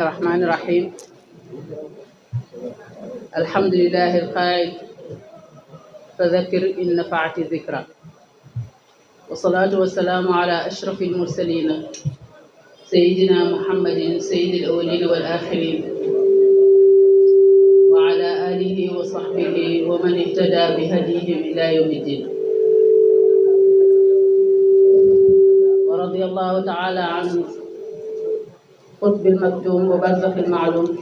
الرحمن الرحيم. الحمد لله القائل فذكر إن نفعت الذكرى، والصلاة والسلام على أشرف المرسلين سيدنا محمد سيد الأولين والآخرين، وعلى آله وصحبه ومن اهتدى بهديهم إلى يوم الدين. ورضي الله تعالى عن قطب المكتوم وبرزخ المعلوم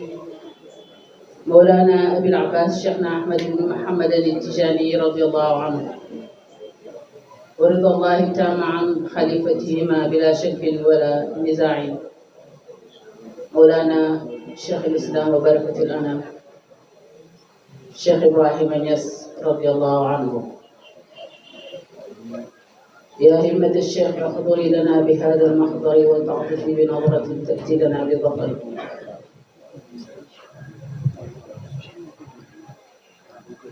مولانا أبي العباس شيخنا أحمد بن محمد التجاني رضي الله عنه، ورضا الله تام عن خليفتهما بلا شك ولا نزاع مولانا شيخ الإسلام وبركة الأنام الشيخ إبراهيم نياس رضي الله عنه. يا همة الشيخ احضري لنا بهذا المحضر وتعطفي بنظرة تأتي لنا بظفر.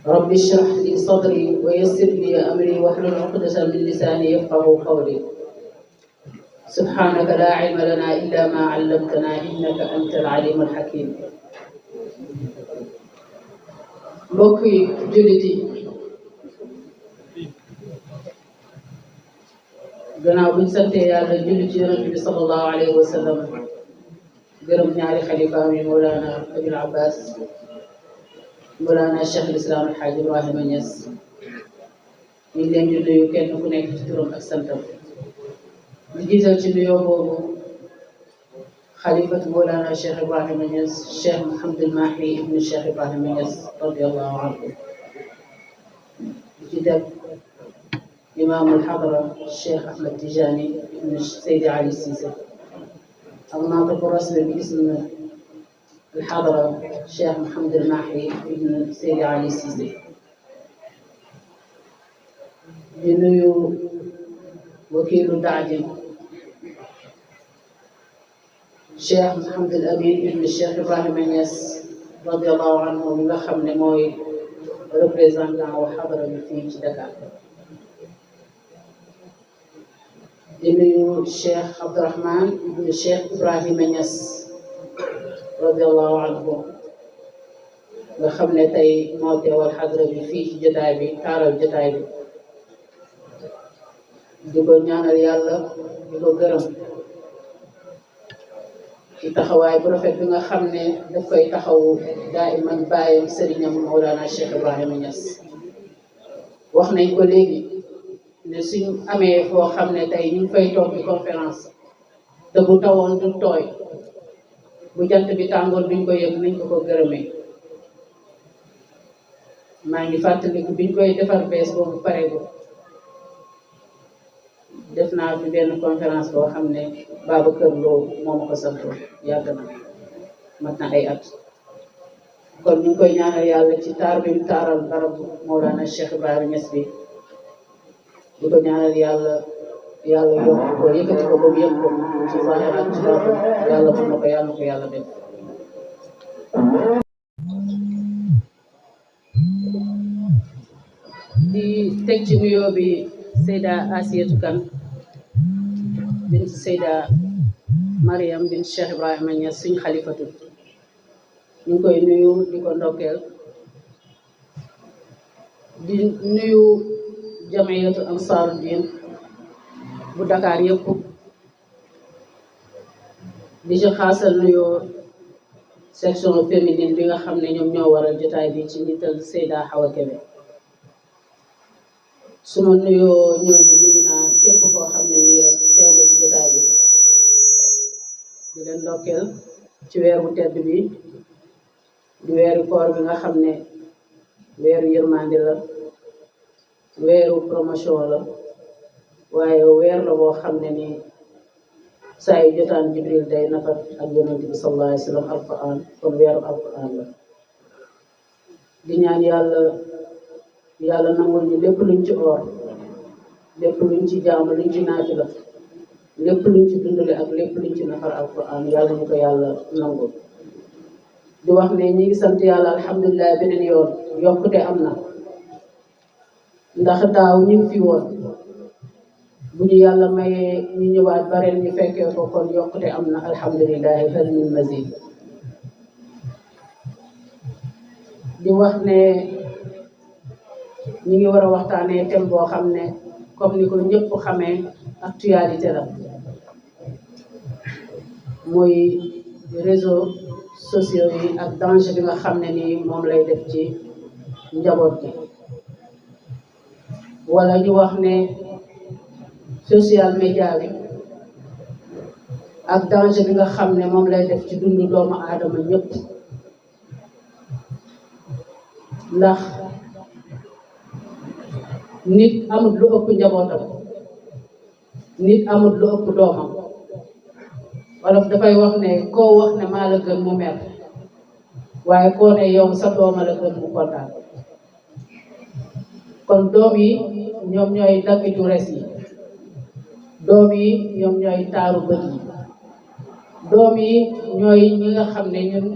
رب اشرح لي صدري ويسر لي أمري واحلل عقدة من لساني يفقهوا قولي. سبحانك لا علم لنا إلا ما علمتنا إنك أنت العليم الحكيم. mbokk yi jullit yi, gannaaw buñ santee yàlla julli ci yonent bi sallallahu alayhi wa sallam, gërëm ñaari xalifaam yi Mawlana Abil Abbas Mawlana Cheikh al-Islam Alxaaji Ibrahima Niass, ñu ngi leen di nuyu kenn ku nekk ci turam ak santam. di jiital ci nuyoo boobu xalifatu Mawlana Cheikh Ibrahima Niass, Cheikh Mouhamadul Mahi ibnu Cheikh Ibrahima Niass radiyallahu anhu. di ci teg imaamul xadra Cheikh Ahmed Tijani ibnu Seydi Ali Cissé, ak naatiqu rasmi bi ism الحضرة الشيخ محمد الماحي ابن سيدي علي السيسي. di nuyu wakiilu daaji Cheikh Mouhamadul Amin ibn Cheikh Ibrahima Niass radiyallahu anhu, mi nga xam ne mooy représentant wa xadara bi fii ci Dakar. di nuyu Cheikh Abdourahman ibn Cheikh Ibrahima Niass radiyallahu anhu, nga xam ne tey moo teewal xadra bi fii ci jotaay bi, taaral jotaay bi. di ko ñaanal yàlla, di ko gërëm ci taxawaay bu rafet bi nga xam ne daf koy taxawu daa'iman bàyyam sëriñam Mawlana Cheikh Ibrahima Niass. wax nañ ko léegi ne suñ amee foo xam ne tey ñu ngi fay toog di conférence te bu tawoon du tooy, bu jant bi tàngoor duñ ko yëg, nañ ko ko gërëmee. maa ngi fàttaliku biñ koy defar bees boobu pareegu, def naa fi benn conférence boo xam ne Babacar Lo moo ma ko santoon, yàgg na, mat na ay at. kon ñu ngi koy ñaanal yàlla ci taar bi mu taaral barabu Mawlana Cheikh Ibrahima Niass bi, di ko ñaanal yàlla yokk ko, yëkkati ko ba mu yëg ko ci zahir ak ci baatin. yàlla mën na ko, yàlla na ko yàlla def. di teg ci nuyoo bi Seyda Asiyatu Kan bint Seyda Mariam bint Cheikh Ibrahima Niass, suñ xalifatu. ñu ngi koy nuyu, di ko ndokkeel. di nuyu jamiyatu Ansaaru Diin bu Dakar yëpp. di ci xaasal nuyoo section féminine bi nga xam ne ñoom ñoo waral jotaay bi ci njiital Seyda Hawa Kebe. su ma nuyoo ñooñu nuyu naa képp koo xam ne nii rek teew nga ci jotaay bi. di leen ndokkeel ci weeru tedd bi, di weeru koor bi nga xam ne weeru yërmande la, weeru promotion la, waaye weer la boo xam ne nii saa yu jotaan Jibril day nafat ak yonent bi sallallahu alayhi wa sallam alquran, kon weeru alquran la. di ñaan yàlla nangul ñu lépp luñ ci oor, lépp luñ ci jaamu, luñ ci naafila, lépp luñ ci dundale ak lépp luñ ci nafar alquran, yàlla ñu ko yàlla nangul. di wax ne ñi ngi sant yàlla alhamdulilah, beneen yoon yokkute am na, ndax daaw ñu ngi fi woon, bu ñu yàlla mayee ñu ñëwaat bareen ñu fekkee ko, kon yokkute am na alhamdulilah, hal min mazid. di wax ne ñi ngi war a waxtaanee thème boo xam ne comme ni ko ñëpp xamee actualité la muy réseaux sociaux yi ak danger bi nga xam ne nii moom lay def ci njaboot gi wala ñu wax ne social media bi ak danger bi nga xam ne moom lay def ci dundu doomu aadama ñëpp ndax nit amul lu ëpp njabootam nit amul lu ëpp doomam wolof dafay wax ne koo wax ne maa la gën mu mer waaye koo ne yow sa dooma la gën mu kontaan kon doom yi ñoom ñooy daggitu res yi doom yi ñoom ñooy taaru bët yi doom yi ñooy ñi nga xam ne ñun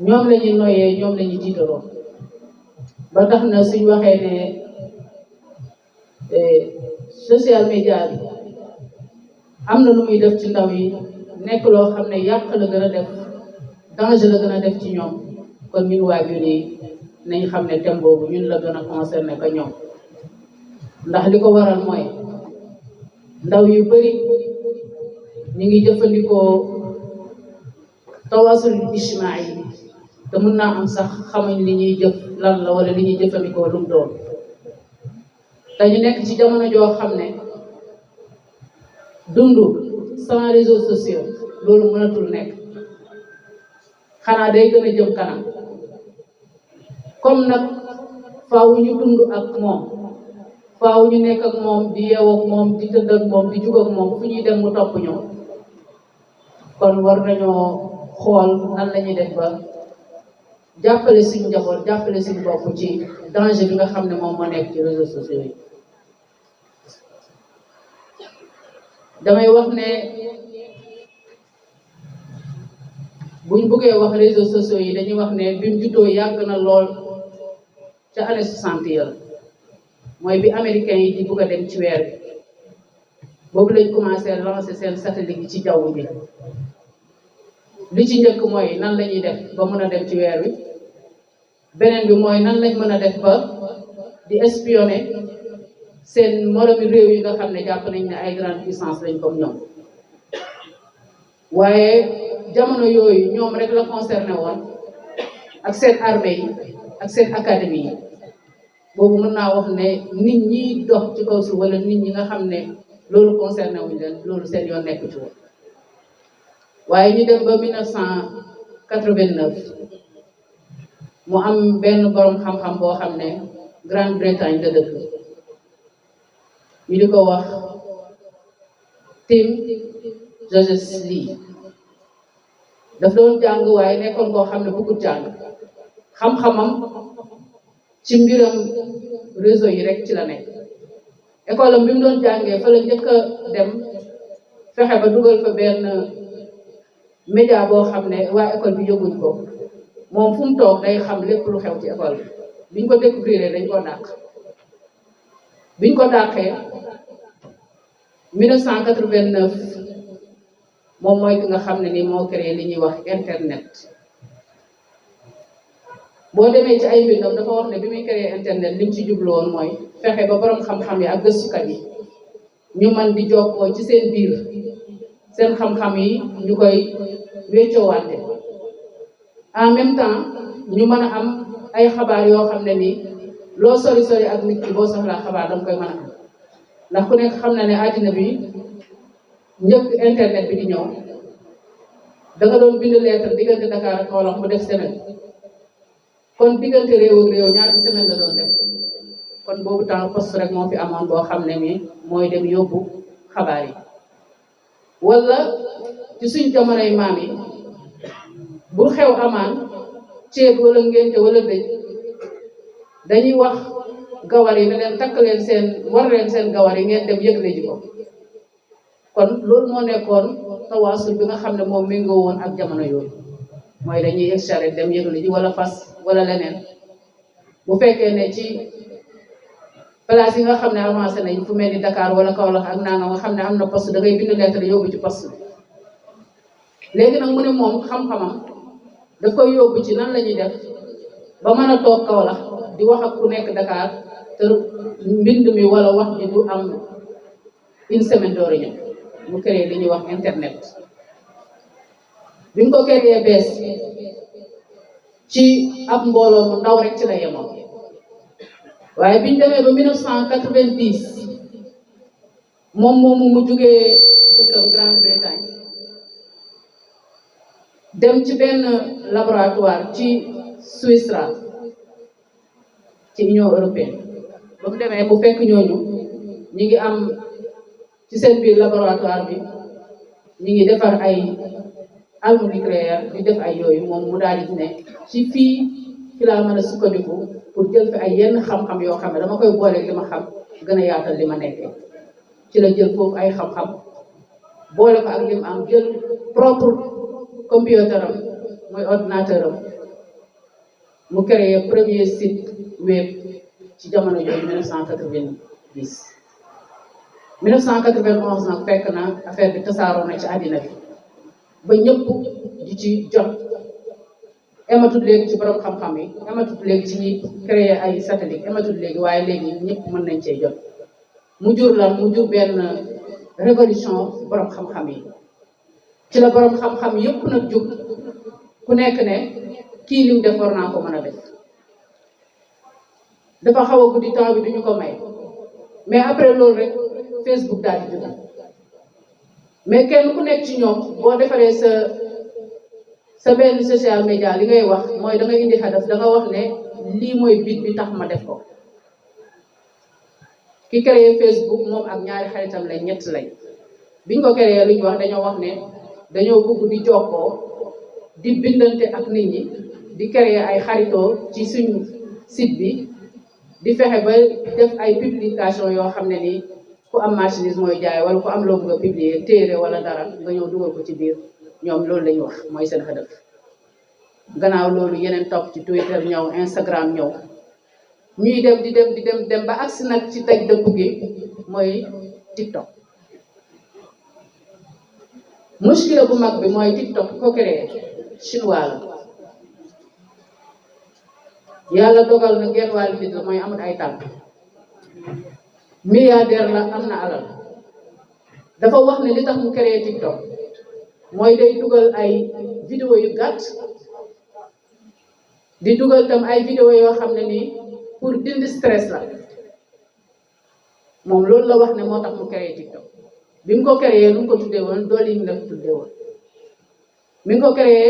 ñoom la ñu noyyee ñoom la ñu tiitaroo ba tax na suñ waxee ne social media bi am na lu muy def ci ndaw yi nekk loo xam ne yàq la gën a def danger la gën a def ci ñoom kon ñun waajur yi nañ xam ne thème boobu ñun la gën a concerné ko ñoom ndax li ko waral mooy ndaw yu bari ñu ngi jëfandikoo tawasul ijtimaai yi te mun naa am sax xamuñ li ñuy jëf lan la wala li ñuy jëfandikoo lu mu doon te ñu nekk ci jamono joo xam ne dundu sans réseaux sociaux loolu mënatul nekk xanaa day gën a jëm kanam comme nag faaw ñu dund ak moom faaw ñu nekk ak moom di yeew ak moom di tëdd ak moom di jug ak moom fu ñuy dem mu topp ñu kon war nañoo xool nan la ñuy def ba jàppale suñu njaboot jàppale suñu bopp ci danger bi nga xam ne moom moo nekk ci réseaux sociaux yi damay wax ne buñ buggee wax réseaux sociaux yi dañuy wax ne bi mu juddoo yàgg na lool ca année 60 ya mooy bi américains yi di bugg a dem ci weer bi boobu lañ commencé lancer seen satellite yi ci jaww bi li ci njëkk mooy nan la ñuy def ba mën a dem ci weer wi beneen bi mooy nan lañ mën a def ba di espionner seen moromi réew yi nga xam ne jàpp nañ ne ay grande puissance lañ comme ñoom waaye jamono yooyu ñoom rek la concerné woon ak seen armée yi ak seen académie yi boobu mën naa wax ne nit ñi dox ci kaw suuf wala nit ñi nga xam ne loolu concerné wuñ leen loolu seen yoon nekk ci woon waaye ñu dem ba 1989 mu am benn borom xam-xam boo xam ne Grande-Bretagne la dëkk ñu di ko wax Tim Berners-Lee daf doon jàng waaye nekkoon koo xam ne bëggut jàng xam-xamam ci mbiram réseau yi rek ci la nekk école am bi mu doon jàngee fa la njëkk a dem fexe ba dugal fa benn média boo xam ne waa école bi yëguñ ko moom fu mu toog day xam lépp lu xew ci école bi biñ ko découvrir dañ ko dàq biñ ko dàqee 1989 moom mooy ki nga xam ne ni moo créé li ñuy wax internet boo demee ci ay mbindam dafa wax ne bi muy créé internet li mu ci jublu woon mooy fexe ba borom xam-xam yi ak gëstukat yi ñu man di jokkoo ci seen biir seen xam-xam yi ñu koy wéccoowante en même temps ñu mën a am ay xabaar yoo xam ne ni loo sori sori ak nit ki boo soxlaa xabaar danga koy mën a am ndax ku nekk xam na ne àddina bi njëkk internet bi di ñëw danga doon bind lettre diggante Dakar ak Kaolack mu def semaine kon diggante réew ak réew ñaari semaine la doon def kon boobu temps poste rek moo fi amoon boo xam ne mi mooy dem yóbbu xabaar yi wala ci suñ jamonoy maam yi bu xew amaan ceet wala ngénte wala dëj dañuy wax gawar yi ne leen takk leen seen war leen seen gawar yi ngeen dem yëgle ji ko kon loolu moo nekkoon tawaasul bi nga xam ne moom méngoo woon ak jamono yooyu mooy dañuy extraire dem yëgle ji wala fas wala leneen bu fekkee ne ci place yi nga xam ne avancé nañ fu mel ni Dakar wala Kaolack ak nangam nga xam ne am na poste da ngay bind lettre yóbbu ci poste bi léegi nag mu ne moom xam-xamam daf koy yóbbu ci nan la ñuy def ba mën a toog Kaolack di wax ak ku nekk Dakar te mbind mi wala wax ji du am une semaine door a ñëw mu créé li ñuy wax internet bi mu ko créé bees ci ab mbooloo mu ndaw rek ci la yemoon waaye biñ demee ba 1990 moom moomu mu jugee dëkkam Grande-Bretagne dem ci benn laboratoire ci Suisse ci Union européenne ba mu demee bu fekk ñooñu ñi ngi am ci seen biir laboratoire bi ñi ngi defar ay armes nucléaires di def ay yooyu moom mu daal di ne ci fii fi laa mën a sukkandiku pour jël fi ay yenn xam-xam yoo xam ne dama koy boole li ma xam gën a yaatal li ma nekkee ci la jël foofu ay xam-xam boole ko ak li mu am jël propre computer am mooy ordinateur am mu créé premier site web ci jamono jooju 1990 1991 nag fekk na affaire bi tasaaroo na ci àddina bi ba ñëpp di ci jot ematut léegi ci borom xam-xam yi ematut léegi ci ñi créé ay satellite ematut léegi waaye léegi ñëpp mën nañ cee jot mu jur lan mu jur benn révolution borom xam-xam yi ci la borom xam-xam yëpp nag jug ku nekk ne kii lim def war naa ko mën a def dafa xaw a guddi temps bi duñu ko may mais après loolu rek Facebook daal di jóge mais kenn ku nekk ci ñoom boo defaree sa benn social media li ngay wax mooy da nga indi xadaf da nga wax ne lii mooy bit bi tax ma def ko ki créé Facebook moom ak ñaari xaritam lañ ñett lañ biñ ko créé lu ñu wax dañoo wax ne dañoo bëgg di jokkoo di bindante ak nit ñi di créer ay xaritoo ci suñu site bi di fexe ba def ay publication yoo xam ne nii ku am marchandise mooy jaay wala ku am loo bëgg a publier téere wala dara nga ñëw dugal ko ci biir ñoom loolu lañu wax mooy seen xadaf gannaaw loolu yeneen topp ci Twitter ñëw Instagram ñëw ñuy dem di dem ba agsi nag ci tej dëpp gi mooy TikTok muskila bu mag bi mooy TikTok ko créé chinois la yàlla dogal na genn wàllu nit la mooy amul ay tànk milliardaire la am na alal dafa wax ne li tax mu créé TikTok mooy day dugal ay vidéo yu gàtt di dugal tam ay vidéo yoo xam ne nii pour dindi stress la moom loolu la wax ne moo tax mu créé TikTok bi mu ko créé lu mu ko tuddee woon doole yi mu la ko tuddee woon mi ngi ko créé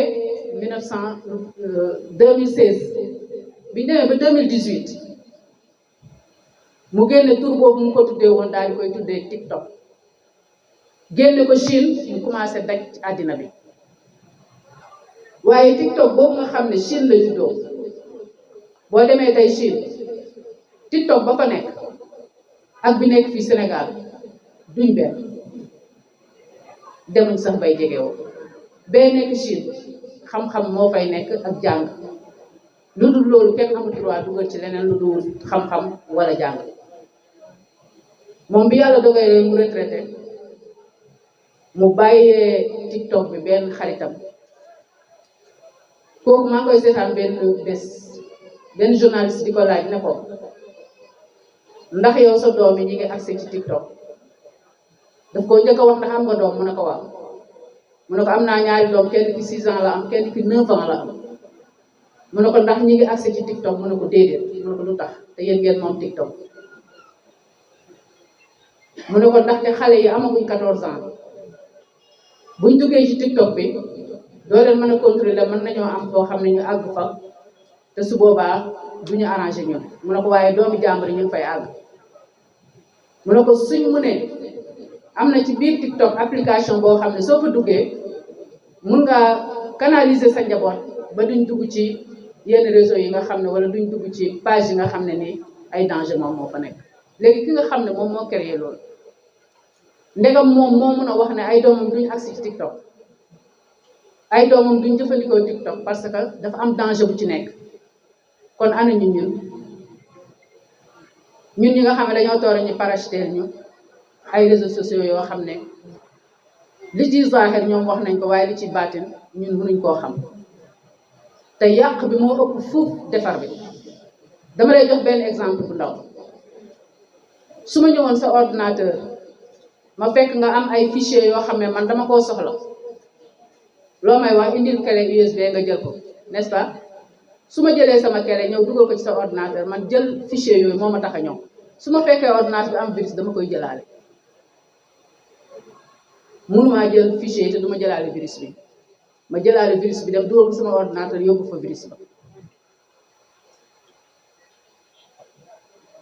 2016 bi ñu demee ba 2018 mu génne tur boobu mu ko tuddee woon daal di koy tuddee TikTok génne ko Chine mu commencé daj ci àddina bi waaye TikTok boobu nga xam ne Chine la juddoo boo demee tey Chine TikTok ba fa nekk ak bi nekk fii Sénégal duñ benn demuñ sax bay jegewoo bee nekk Chine xam-xam moo fay nekk ak jàng lu dul loolu kenn amul droit dugal ci leneen lu dul xam-xam wala jàng moom bi yàlla dogalee mu retraité mu bàyyee TikTok bi benn xaritam kooku maa ngi koy seetaan benn journaliste di ko laaj ne ko ndax yow sa doom yi ñi ngi accès ci TikTok daf ko njëkk a wax ndax am nga doom mu ne ko waaw mu ne ko am naa ñaari doom kenn ki 6 ans la am kenn ki 9 ans la am mu ne ko ndax ñi ngi accès ci TikTok mu ne ko déedéet mu ne ko lu tax te yéen ngeen moom TikTok mu ne ko ndaxte xale yi amaguñ 14 ans buñ duggee ci TikTok bi doo leen mën a contrôler mën nañoo am foo xam ne ñu àgg fa te su boobaa duñu arrangé ñun mu ne ko waaye doomi jàmbur yi ñu ngi fay àgg mu ne ko suñ mu ne am na ci biir TikTok application boo xam ne soo fa duggee mun nga canaliser sa njaboot ba duñ dugg ci yenn réseau yi nga xam ne wala duñ dugg ci page yi nga xam ne nii ay danger moom moo fa nekk léegi ki nga xam ne moom moo créé loolu ndegam moom moo mun a wax ne ay doomam duñ agsi ci TikTok ay doomam duñ jëfandikoo TikTok parce que dafa am danger bu ci nekk kon ana ñun ñi nga xam ne dañoo toora ñu parachuter ñu ay réseaux sociaux yoo xam ne li ci zahir ñoom wax nañ ko waaye li ci baatin ñun mënuñ koo xam te yàq bi moo ëpp fuuf defar bi. dama lay jox benn exemple bu ndaw su ma ñëwoon sa ordinateur ma fekk nga am ay fichier yoo xam ne man dama koo soxla loo may wax indil clé USB nga jël ko n'est-ce pas su ma jëlee sama clé ñëw dugal ko ci sa ordinateur man jël fichier yooyu moo ma tax a ñëw su ma fekkee ordinateur bi am virus dama koy jëlaale mënumaa jël fichier te du ma jëlaale virus bi ma jëlaale virus bi dem dugal ko sama ordinateur yóbbu fa virus ba.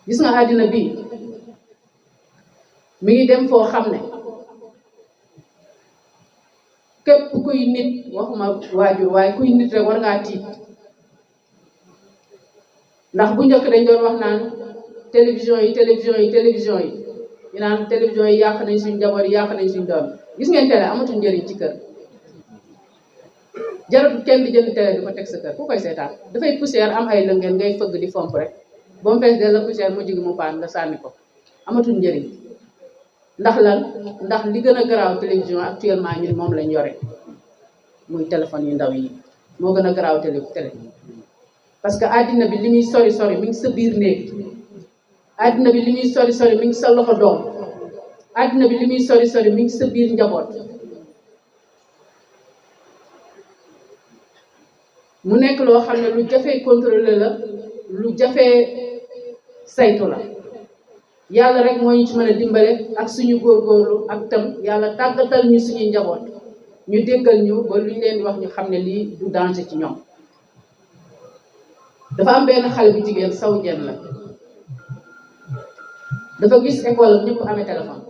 gis nga àddina bii mi ngi dem foo xam ne képp kuy nit waxuma waajur waaye kuy nit rek war ngaa tiit ndax bu njëkk dañ doon wax naan télévision yi ñu naan télévision yi yàq nañ suñ njaboot yi yàq nañ suñ doom gis ngeen télé amatul njëriñ ci kër jaratu kenn di jënd télé di ko teg sa kër ku koy seetaan dafay poussière am ay lëngeen ngay fëgg di fomp rek ba mu fees de la poussière mu jigi mu paan nga sànni ko amatul njëriñ ndax lan ndax li gën a garaaw télévision actuellement ñun moom lañ yore muy téléphone yu ndaw yi moo gën a garaaw télé parce que àddina bi li muy sori sori mi ngi sa biir néeg àddina bi li muy sori sori mi ngi sa loxo doom àddina bi li muy sori sori mi ngi sa biir njaboot mu nekk loo xam ne lu jafee contrôler la lu jafee saytu la yàlla rek moo ñu ci mën a dimbale ak suñu góorgóorlu ak tam yàlla tàggatal ñu suñuy njaboot ñu déggal ñu ba lu ñu leen di wax ñu xam ne lii du danger ci ñoom. dafa am benn xale bu jigéen saw jenn la dafa gis école ñëpp amee téléphone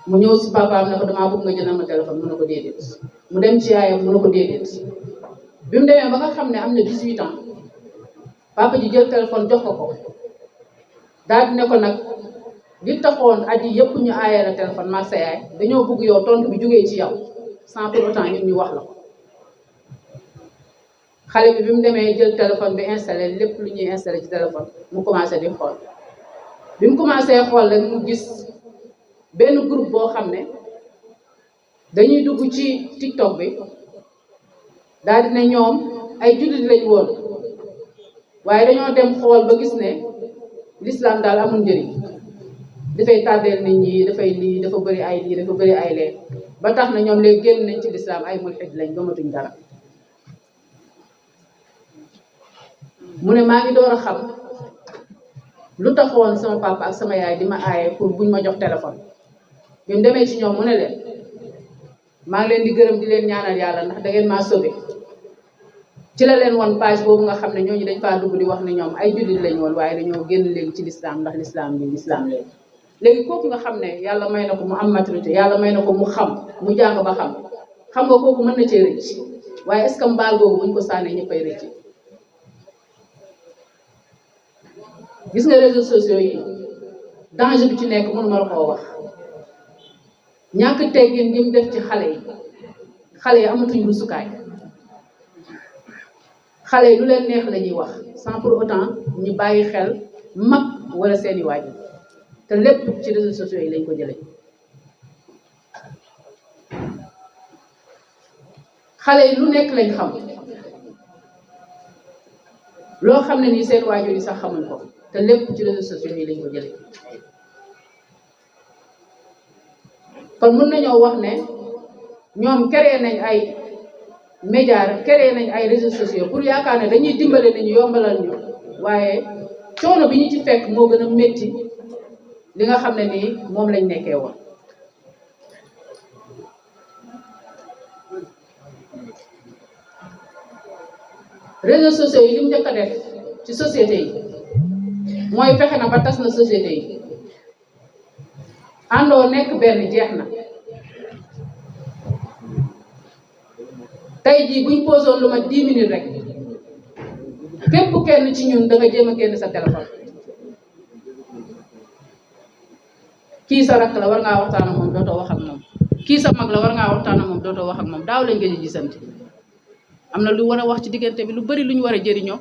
mu ñëw si papaam ne ko damaa bëgg nga jëndal ma téléphone mu ne ko déedéet mu dem ci yaayam mu ne ko déedéet bi mu demee ba nga xam ne am na 18 ans papa ji jël téléphone jox ko daal di ne ko nag li taxoon at yi yëpp ñu aayee la téléphone mag sa yaay dañoo bëgg yow tontu bi jógee ci yow sans pour autant ñun ñu wax la ko xale bi mu demee jël téléphone bi installé lépp lu ñuy installé ci téléphone mu commencé di xool bi mu commencé xool rek mu gis benn groupe boo xam ne dañuy dugg ci TikTok bi daal di ne ñoom ay jullit lañ woon waaye dañoo dem xool ba gis ne l'islam daal amul njëriñ dafay tàddeel nit ñi dafay lii dafa bëri ay lii dafa bëri ay lee ba tax na ñoom léegi génn nañ ci l'islam ay mulhid lañ gëmatuñ dara mu ne maa ngi door a xam lu taxoon sama papa ak sama yaay di ma aaye pour buñ ma jox téléphone bi mu demee ci ñoom mu ne leen maa ngi leen di gërëm di leen ñaanal yàlla ndax da ngeen maa sauvé ci la leen woon page boobu nga xam ne ñooñu dañ faa dugg di wax ne ñoom ay jullit lañ woon waaye dañoo génn léegi ci l'islam ndax l'islam bi l'islam léegi kooku nga xam ne yàlla may na ko mu am maturité yàlla may na ko mu xam mu jàng ba xam nga kooku mën na cee rëcc waaye est-ce que mbaal boobu buñ ko sànnee ñëppay rëcc. gis nga réseaux sociaux yi danger bi ci nekk mënu ma la koo wax ñàkk teggin gi mu def ci xale yi amatuñ rusukaay xale yi lu leen neex la ñuy wax sans pour autant ñu bàyyi xel mag wala seeni waajur te lépp ci réseaux sociaux yi lañ ko jëlee xale yi lu nekk lañ xam loo xam ne nii seen waajur yi sax xamuñ ko te lépp ci réseaux sociaux yi lañ ko jëlee kon mën nañoo wax ne ñoom créé nañ ay médias créé nañ ay réseaux sociaux pour yaakaar ne dañuy dimbale nañu yombalal ñu waaye coono bi ñu ci fekk moo gën a métti li nga xam ne nii moom lañ nekkee woon. réseaux sociaux yi li mu njëkk a def ci société yi mooy fexe na ba tas na société yi àndoo nekk benn jeex na tey jii buñ posoon lu ma 10 minutes rek képp kenn ci ñun da nga jéem a génn sa téléphone kii sa rakk la war ngaa waxtaan ak moom dootoo wax ak moom kii sa mag la war ngaa waxtaan ak moom dootoo wax ak moom daaw lañ gëj a gisante am na lu war a wax ci diggante bi lu bari lu ñu war a jëriñoo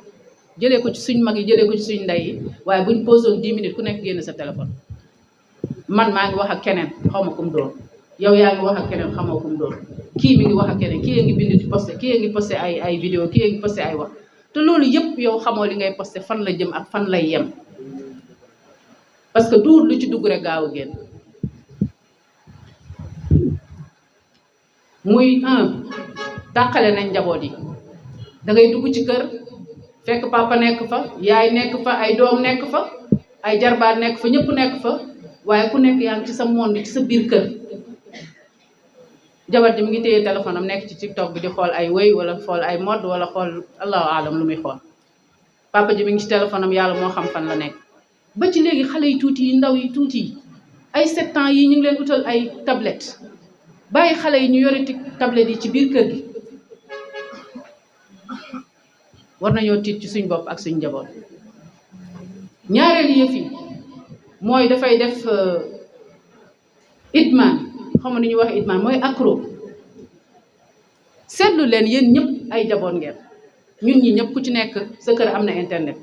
jëlee ko ci suñ mag yi jëlee ko ci suñ ndey yi waaye buñ posoon 10 minutes ku nekk génn sa téléphone man maa ngi wax ak keneen xaw ma kum doon yow yaa ngi wax ak keneen xamoo kum doon kii mi ngi wax ak keneen kii ngi bind di posté kii ngi posté ay vidéo kii ngi posté ay wax te loolu yëpp yow xamoo li ngay posté fan la jëm ak fan lay yem parce que duur lu ci dugg rek gaaw a génn muy tàqale nañ njaboot yi da ngay dugg ci kër fekk papa nekk fa yaay nekk fa ay doom nekk fa ay jarbaat nekk fa ñëpp nekk fa waaye ku nekk yaa ngi ci sa monde ci sa biir kër jabar ji mi ngi téye téléphone am nekk ci TikTok bi di xool ay wëy wala xool ay mode wala xool allahu alam lu muy xool papa ji mi ngi ci téléphone am yàlla moo xam fan la nekk ba ci léegi xale yi tuuti yi ndaw yi tuuti yi ay 7 ans yi ñu ngi leen utal ay tablette bàyyi xale yi ñu yore tablette yi ci biir kër gi war nañoo tiit ci suñ bopp ak suñ njaboot ñaareelu yëf yi mooy dafay def idman xam nga ni ñuy wax idman mooy accro seetlu leen yéen ñëpp ay jaboot ngeen ñun ñi ñëpp ku ci nekk sa kër am na internet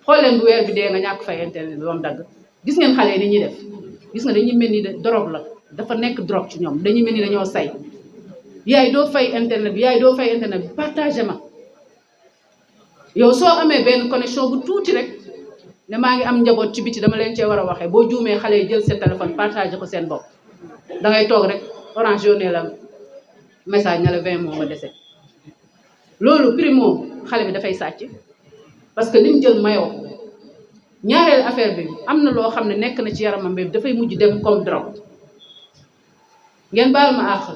xool leen bu weer bi dee nga ñàkk fay internet bi ba mu dagg gis ngeen xale yi ni ñuy def gis nga dañuy mel ni drogue la dafa nekk drogue ci ñoom dañuy mel ni dañoo say yaay doo fay internet bi yaay doo fay internet bi partagé ma yow soo amee benn connexion bu tuuti rek ne maa ngi am njaboot ci biti dama leen cee war a waxee boo juumee xale yi jël seen téléphone partagé ko seen bopp da ngay toog rek orange yónnee la message na la 20 moo nga dese loolu primo xale bi dafay sàcc parce que li mu jël mayoo ñaareelu affaire bi am na loo xam ne nekk na ci yaramam bi dafay mujj dem comme drogue ngeen baal ma àq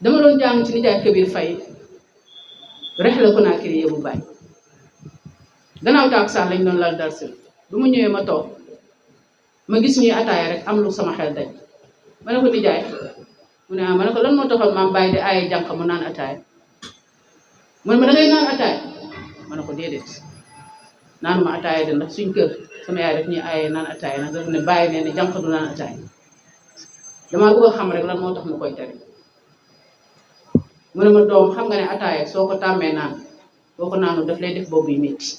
dama doon jàng ci nijaay Kabir Faye rex la ko naa kiri yëbu bàyyi gannaaw taak sax lañ doon lal dal si bu mu ñëwee ma toog ma gis ñuy ataaya rek am lu sama xel daj ma ne ko nijaay mu ne ma ne ko lan moo taxoon maam bàyyi di aaye jànq mu naan ataaya mu ne ma da ngay naan ataaya ma ne ko déedéet naan ma ataaya de ndax suñ kër sama yaay daf ñuy aaye naan ataaya nag dafa ne bàyyi nee ne jànq du naan ataaya damaa bëgg a xam rek lan moo tax mu koy tere mu ne ma doom xam nga ne ataaya soo ko tàmmee naan boo ko naanu daf lay def boobu yu métti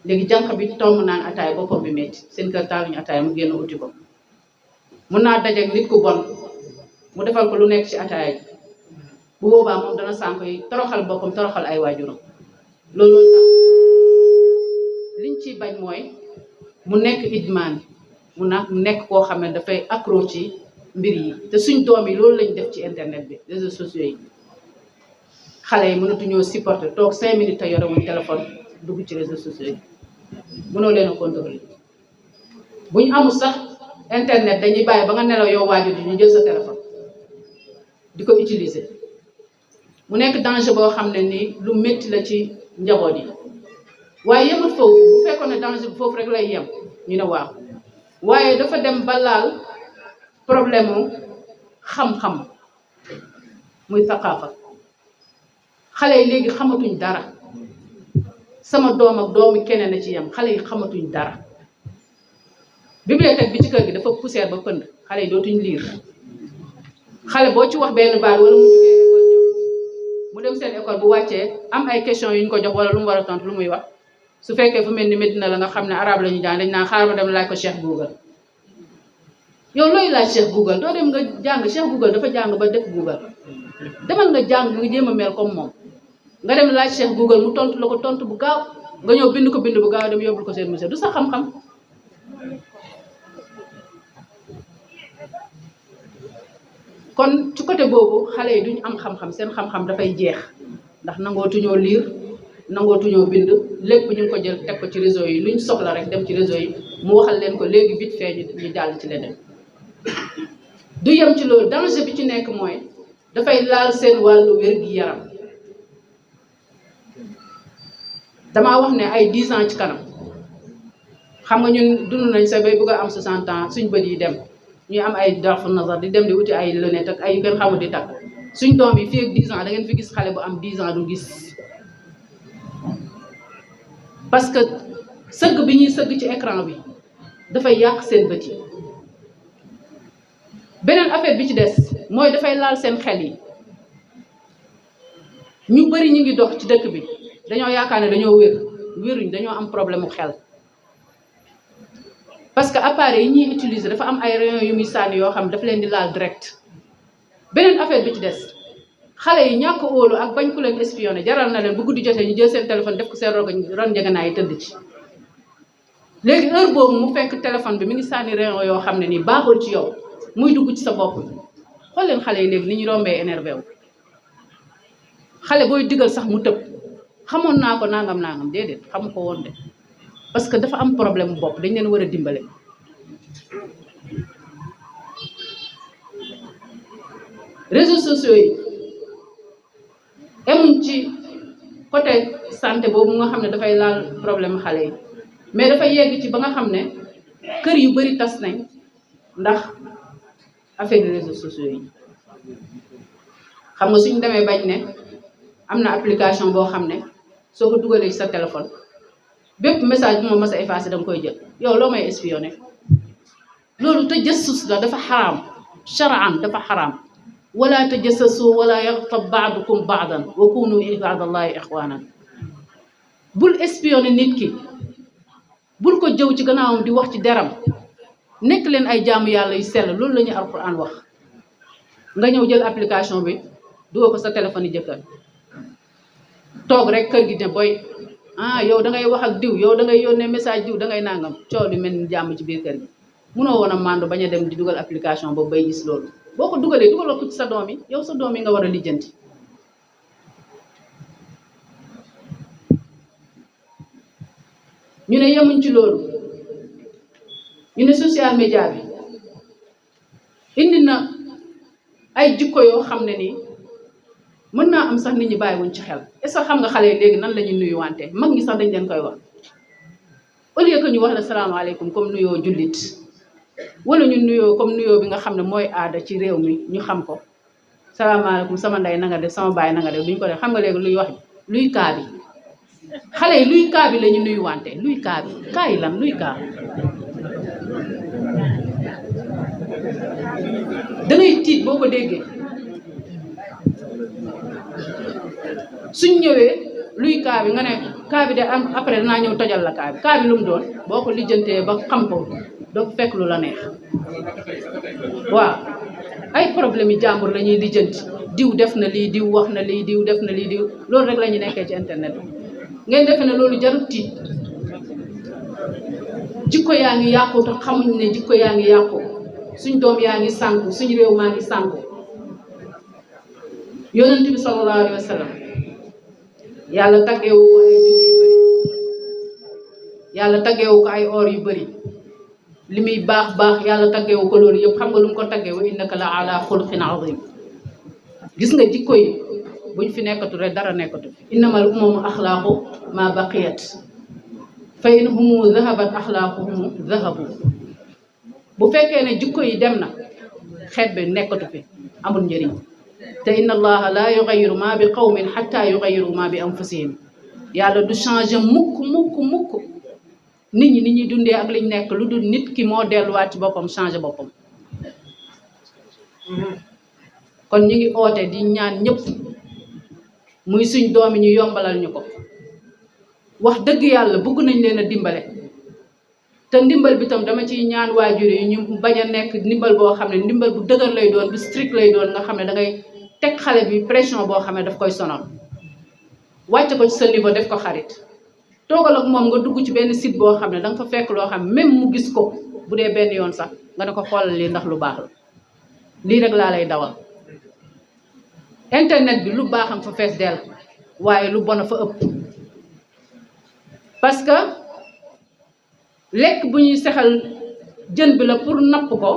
léegi jànq bi tomb naan ataaya boppam bi métti seen kër taaluñu ataaya mu génn uti ko mun naa dajeek nit ku bon mu defal ko lu nekk ci ataaya ji bu boobaa moom dana sànk yi toroxal boppam toroxal ay waajuram loolu tax liñ ciy bañ mooy mu nekk idmaan mu nekk koo xam ne dafay accro ci mbir yi te suñ doom yi loolu lañ def ci internet bi réseaux sociaux yi xale yi mënatuñoo supporter toog 5 minutes te yorewuñ téléphone dugg ci réseaux sociaux yi mënoo leen a contrôler buñ amul sax internet dañuy bàyyi ba nga nelaw yow waajur yi ñu jël sa téléphone di ko utiliser mu nekk danger boo xam ne nii lu métti la ci njaboot yi waaye yemul foofu bu fekkoon ne danger bi foofu rek lay yem ñu ne waaw waaye dafa dem ba laal problème mu xam-xam muy saqaafa xale yi léegi xamatuñ dara sama doom ak doomi keneen a ci yem xale yi xamatuñ dara bibliothèque bi ci kër gi dafa poussière ba pënd xale yi dootuñ liir xale boo ci wax benn baat wala mu jugee école ñëw mu dem seen école bu wàccee am ay question yu ñu ko jox wala lu mu war a tontu lu muy wax su fekkee fu mel ni Medina la nga xam ne arabe la ñu jàng dañ naan xaaral ma dem laaj ko Cheikh Google yow looy laaj Cheikh Google doo dem nga jàng Cheikh Google dafa jàng ba def Google demal nga jàng nga jéem a mel comme moom nga dem laaj Cheikh Google mu tontu la ko tontu bu gaaw nga ñëw bind ko bind bu gaaw dem yóbbul ko seen monsieur du sa xam-xam kon ci côté boobu xale yi duñ am xam-xam seen xam-xam dafay jeex ndax nangootuñoo liir nangootuñoo bind lépp ñu ngi ko jël teg ko ci réseau yi luñ soxla rek dem ci réseau yi mu waxal leen ko léegi vite fait ñu jàll ci leneen du yem ci loolu danger bi ci nekk mooy dafay laal seen wàllu wér-gi-yaram damaa wax ne ay 10 ans ci kanam xam nga ñun dund nañ sa bay bëgg a am 60 ans suñ bët yi dem ñuy am ay darfu nazar di dem di wuti ay lunettes ak ay yu ngeen xamul di takk suñ doom yi fii ak 10 ans da ngeen fi gis xale bu am 10 ans du gis parce que sëgg bi ñuy sëgg ci écran bi dafay yàq seen bët yi beneen affaire bi ci des mooy dafay laal seen xel yi ñu bari ñu ngi dox ci dëkk bi dañoo yaakaar ne dañoo wéruñ dañoo am problème mu xel parce que appareil yi ñuy utiliser dafa am ay rayons yu muy sànni yoo xam ne dafa leen di laal direct. beneen affaire bi ci des xale yi ñàkk óolu ak bañ ku leen espionné jaral na leen bu guddi jotee ñu jël seen téléphone def ko seen ron njëganaay yi tëdd ci. léegi heure boobu mu fekk téléphone bi mi ngi sànni rayon yoo xam ne nii baaxul ci yow muy dugg ci sa bopp xool leen xale yi léegi ni ñu rombee énervé wu. xale booy digal sax mu tëb xamoon naa ko nangam déedéet xamu ko woon de parce que dafa am problème bopp dañ leen war a dimbale. réseaux sociaux yi emuñ ci côté santé boobu nga xam ne dafay laal problème xale yi mais dafa yegg ci ba nga xam ne kër yu bari tas nañ ndax affaire de réseaux sociaux yi. xam nga suñ demee bañ ne am na application boo xam ne soo ko dugalee ci sa téléphone bépp message bu ma mas a effacé danga koy jël yow loo may espionné loolu tajassus la dafa xaraam shar'an dafa xaraam. wala tajassasu wala yaghtab ba'dukum ba'dan wa kunu ibadallahi ikhwanan. bul espionné nit ki bul ko jëw ci gannaawam di wax ci deram nekk leen ay jaamu yàlla yu sell loolu la ñu alquran wax. nga ñëw jël application bi dugal ko sa téléphone yi jëkkër toog rek kër gi ne boy yow da ngay wax ak diw yow da ngay yónnee message diw da ngay nangam coow li mel ni jàmm ci biir kër gi. munoo woon a màndu bañ a dem di dugal application boobu bay gis loolu boo ko dugalee dugaloo ko ci sa doom yi yow sa doom yi nga war a lijjanti. ñu ne yemuñ ci loolu ñu ne social media bi indi na ay jikko yoo xam ne nii mën naa am sax nit ñi bàyyiwuñ ci xel. est-ce que xam nga xale yi léegi nan la ñuy nuyuwante mag ñi sax dañ leen koy wax au lieu que ñu wax la salaamaaleykum comme nuyoo jullit wala ñu nuyoo comme nuyoo bi nga xam ne mooy aada ci réew mi ñu xam ko salaamaaleykum sama ndey na nga def sama baay na nga def duñ ko def. xam nga léegi luy wax luy kaa bi xale yi luy kaa bi la ñu nuyuwante luy kaa bi kaa yi lan luy kaa dangay tiit boo ko déggee. suñ ñëwee luy kaa bi nga ne kaa bi de am après danaa ñëw tojal la kaa bi lu mu doon boo ko lijjantee ba xam ko doo fekk lu la neex. waaw ay problème yi jàmbur la ñuy lijjanti diw def na lii diw wax na lii diw def na lii diw loolu rek la ñu nekkee ci internet bi. ngeen defe ne loolu jarut tiit jikko yaa ngi yàqu te xamuñ ne jikko yaa ngi yàqu suñ doom yaa ngi sànku suñ réew maa ngi sànku. yonent bi sallallahu alayhi wa sallam yàlla taggeewu ko ay julli yu bëri yàlla taggeewu ko ay or yu bëri li muy baax baax yàlla taggeewu ko loolu yëpp xam nga lu mu ko taggee wa innaka la ala xuluqin azim. gis nga jikko yi buñ fi nekkatu rek dara nekkatu innamal umamu axlaaqu ma baqiyat fa in humu zahabat axlaaquhum zahabu. bu fekkee ne jikko yi dem na xeet bi nekkatu fi amul njëriñ. te inna allaha la yughayyiru ma bi qawmin hatta yughayyiru ma bi anfusihim. yàlla du changer mukk nit ñi ni ñuy dundee ak liñ nekk lu dul nit ki moo delluwaat ci boppam changer boppam. kon ñu ngi oote di ñaan ñëpp muy suñ doomi ñu yombalal ñu ko. wax dëgg yàlla bëgg nañ leen a dimbale te ndimbal bi tam dama ciy ñaan waajur yi ñu bañ a nekk ndimbal boo xam ne ndimbal bu dëgër lay doon bu strict lay doon nga xam ne dangay teg xale bi pression boo xam ne daf koy sonal. wàcce ko ci sa niveau def ko xarit toogal ak moom nga dugg ci benn site boo xam ne danga fa fekk loo xam même mu gis ko bu dee benn yoon sax nga ne ko xoolal lii ndax lu baax la lii rek laa lay dawal. internet bi lu baaxam fa fees dell waaye lu bon a fa ëpp parce que lekk bu ñuy sexal jën bi la pour napp ko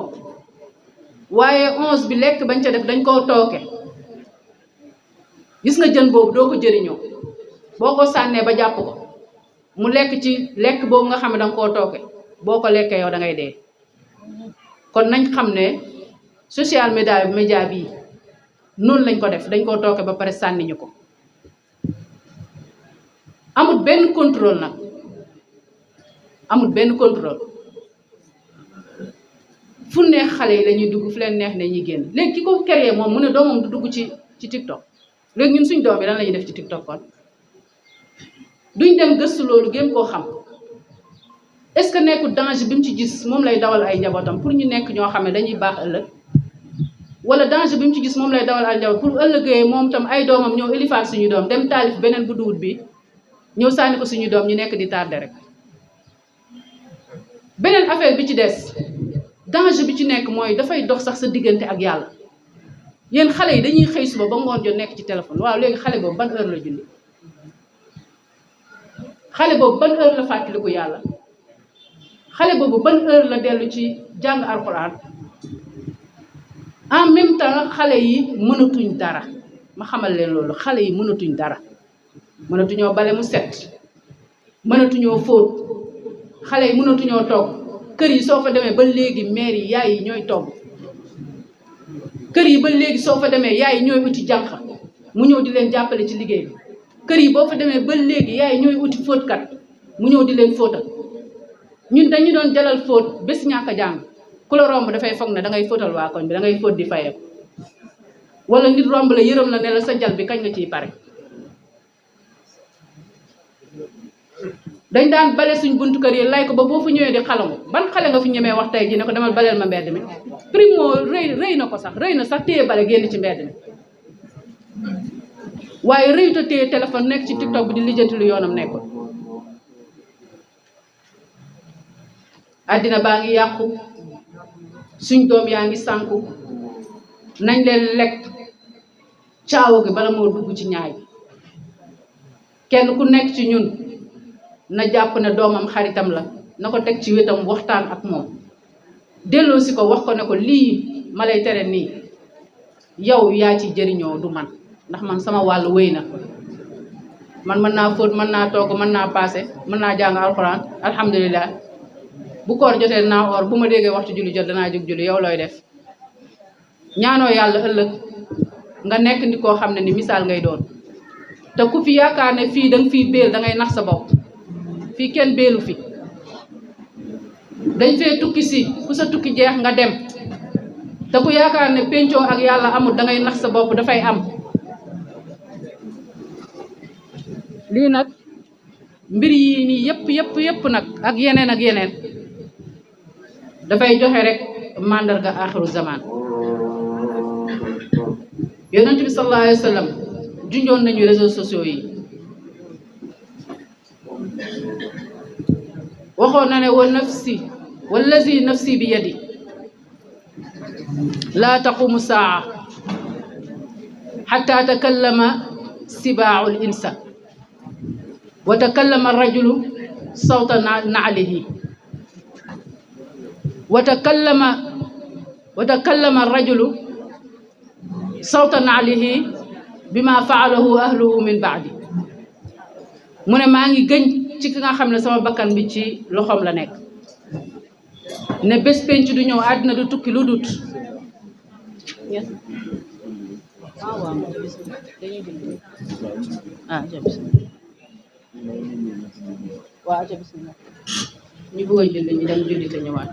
waaye 11 bi lekk bañ ca def dañ koo tooke. gis nga jën boobu doo ko jëriñoo boo ko sànnee ba jàpp ko mu lekk ci lekk boobu nga xam ne danga koo tooke boo ko lekkee yow da ngay dee. kon nañ xam ne social média bii noonu lañ ko def dañ koo tooke ba pare sànni ñu ko. amul benn contrôle nag amul benn contrôle fu neex xale yi la ñuy dugg fu leen neex ne ñuy génn. léegi ki ko créé moom mu ne doomam du dugg ci TikTok léegi ñun suñ doom yi lan la ñuy def ci TikTok kon duñ dem gëstu loolu gën koo xam est-ce que nekkul danger bi mu ci gis moom lay dawal ay njabootam pour ñu nekk ñoo xam ne dañuy baax ëllëg wala danger bi mu ci gis moom lay dawal ay njaboot pour ëllëgee moom tam ay doomam ñëw élifaat suñu doom dem taalif beneen bu duwut bi ñëw sànni ko suñu doom ñu nekk di tardé rek. beneen affaire bi ci des danger bi ci nekk mooy dafay dox sax sa diggante ak yàlla yéen xale yi dañuy xëy suba ba ngoon jot nekk ci téléphone waaw léegi xale boobu ban heure la julli xale boobu ban heure la fàttaliku yàlla xale boobu ban heure la dellu ci jàng alxuraan en même temps xale yi mënatuñ dara ma xamal leen loolu xale yi mënatuñ dara mënatuñoo bale mu set mënatuñoo fóot xale yi mënatuñoo togg kër yi soo fa demee ba léegi mère yi yaay yi ñooy togg kër yi ba léegi soo fa demee yaay yi ñooy uti jànq mu ñëw di leen jàppale ci liggéey bi kër yi boo fa demee ba léegi yaay yi ñooy uti fóotkat mu ñëw di leen fóotal ñun dañu doon jalal fóot bés ñàkk a jàng ku la romb dafay foog ne da ngay fóotal waa koñ bi da ngay fóot di fayeeku wala nit romb la yërëm la ne la sa jal bi kañ nga ciy pare dañ daan bale suñ buntu kër yi lay ko ba boo fa ñëwee di xalangu ban xale nga fi ñemee wax tey ji ne ko demal baleel ma mbedd mi primo rëy na ko sax rëy na sax téye bale génn ci mbedd mi waaye rëyut a téye téléphone nekk ci TikTok bi di lijjanti lu yoonam nekkul àddina baa ngi yàqu suñ doom yaa ngi sànku nañ leen lekk caawa gi bala moo dugg ci ñaay kenn ku nekk ci ñun na jàpp ne doomam xaritam la na ko teg ci wetam waxtaan ak moom delloo si ko wax ko ne ko lii ma lay tere nii yow yaa ci jëriñoo du man ndax man sama wàll wéy na man mën naa fóot mën naa togg mën naa paase mën naa jàng alxuraan alhamdulilah bu koor jotee dinaa oor bu ma déggee waxtu julli jot danaa jóg julli yow looy def ñaanoo yàlla ëllëg nga nekk ni koo xam ne ni misaal ngay doon te ku fi yaakaar ne fii danga fii béel dangay nax sa bopp fii kenn béelu fi dañ fee tukki si ku sa tukki jeex nga dem te ku yaakaar ne pencoo ak yàlla amul dangay nax sa bopp dafay am lii nag mbir yi nii yëpp nag ak yeneen dafay joxe rek màndarga axiru zaman yonent bi sallallahu alayhi wa sallam junjoon nañu réseaux sociaux yi waxoon na ne wa nafsi wallazi nafsi bi yadi laa taqumu saa xatta takallama sibaacu l insa wa takallama rajulu sawta naalihi wa takallama rajulu sawta naalihi bima faalahu ahluhu min baadi mu ne maa ngi gëñ ci ki nga xam ne sama bakkan bi ci loxoom la nekk ne bés penc du ñëw àddina du tukki lu dut ñu bëgg a julli ñu dem julli te ñëwaat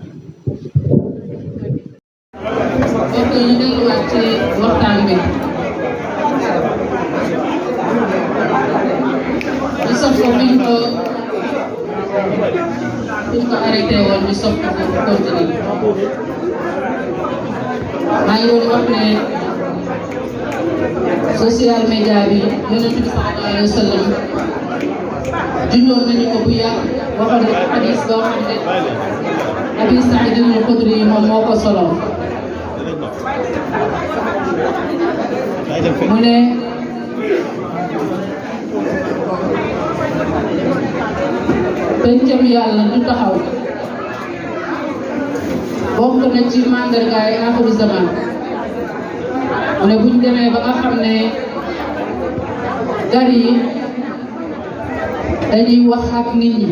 donc ñu delluwaat ci waxtaan bi ñu sof ko biñ ko arrêté woon ñu sof ko continuer maa ngi woon wax ne social media bi yonent bi sallallahu alayhi wa sallam junjoon nañu ko bu yàgg waxoon na xadis boo xam ne Abi Saïd al-Xudri yi moom moo ko solo mu ne pencam yàlla du taxaw bokk na ci màndargaay axiru zaman mu ne buñ demee ba nga xam ne gar yi dañuy wax ak nit ñi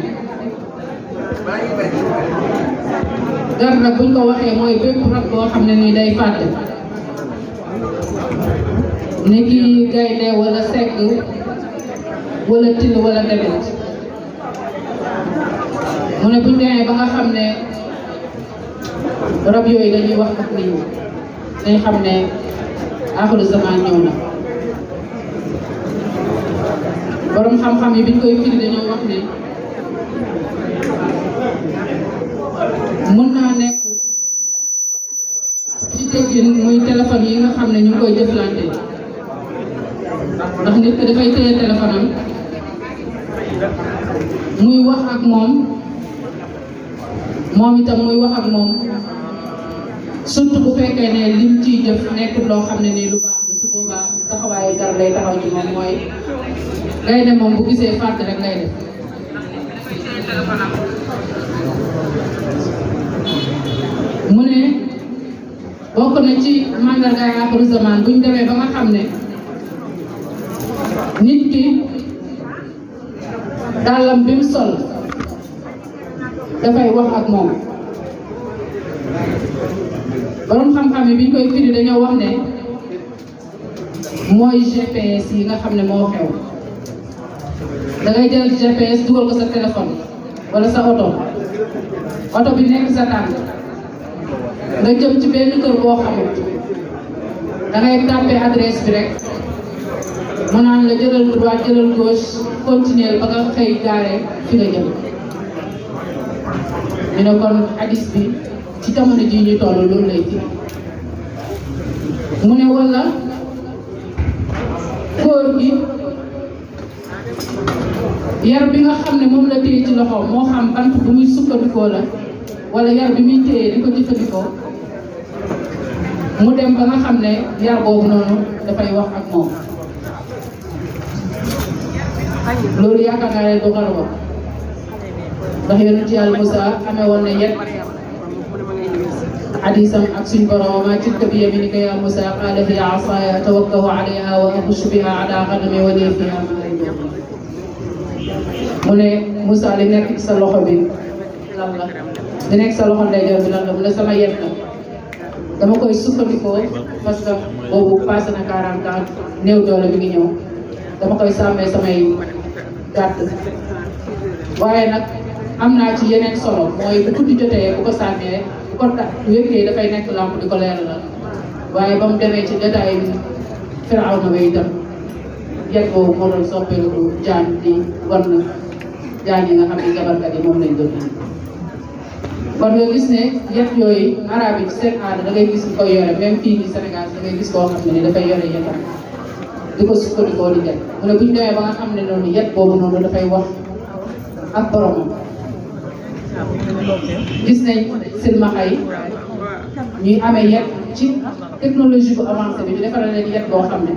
gar nag buñ ko waxee mooy bépp rab boo xam ne nii day fàtte ni ki gaynde wala segg wala till wala debet mu ne buñ demee ba nga xam ne rab yooyu dañuy wax ak nit ñi dañ xam ne axiru zaman ñëw na borom xam-xam yi biñ koy firi dañoo wax ne ndax nit ki dafay téye téléphone am muy wax ak moom itam muy wax ak moom surtout bu fekkee ne lim ciy jëf nekkul loo xam ne nii lu baax la su boobaa taxawaayu gar lay taxaw ci moom mooy gaynde moom bu gisee fàtte rek lay def. mu ne bokk na ci mandargaay aaxiru zamaan buñ demee ba nga xam ne nit ki dàllam bi mu sol dafay wax ak moom. borom xam-xam yi biñ koy firi dañoo wax ne mooy GPS yi nga xam ne moo xew da ngay jël GPS dugal ko sa téléphone wala sa oto bi nekk sa tànk nga jëm ci benn kër boo xamul da ngay tapé adresse bi rek mu naan la jëlal droite jëlal gauche continuer ba nga xëy gaaree fi nga jëm. ñu ne kon hadis bi ci jamono ji ñu toll loolu lay firi. mu ne wala góor gi yar bi nga xam ne moom la téye ci loxo moo xam bant bu muy sukkandikoo la wala yar bi muy téye di ko jëfandikoo mu dem ba nga xam ne yar boobu noonu dafay wax ak moom. loolu yaakaar naa ne du xalwa ndax yonent Yàlla Musaa amee woon ne yet hadisam ak suñ borom ma tilka bi yaminika ya Musaa qaala hiya asaaya atawakkau alayha wa ahussu biha ala ghanami wa liya fiha ma'aarib. mu ne Musaa li nekk ci sa loxo bi lan la li nekk sa loxo ndeyjoor bi lan la mu ne sama yet la dama koy sukkandikoo parce que boobu passé na 40 ans néew doole bi ngi ñëw dama koy sàmmee samay gàtt waaye nag am naa ci yeneen solo mooy bu guddi jotee bu ko sàmmee bu ko wékkee dafay nekk lamp di ko leeralal waaye ba mu demee ci jotaay bi Firawna ba itam yet boobu moo doon soppeeku jaan di war na jaan yi nga xam ne jabarkat yi moom lañ doon kon nga gis ne yet yooyu arab yi ci seen aada da ngay gis ñu koy yore même fii nii Sénégal da ngay gis koo xam ne ni dafay yore yetam di ko sukkandikoo di jël mu ne bu ñu demee ba nga xam ne noonu yet boobu noonu dafay wax ak boromam. gis nañ silmaxa yi ñuy amee yet ci technologie bu avancée bi ñu defaral leen yet boo xam ne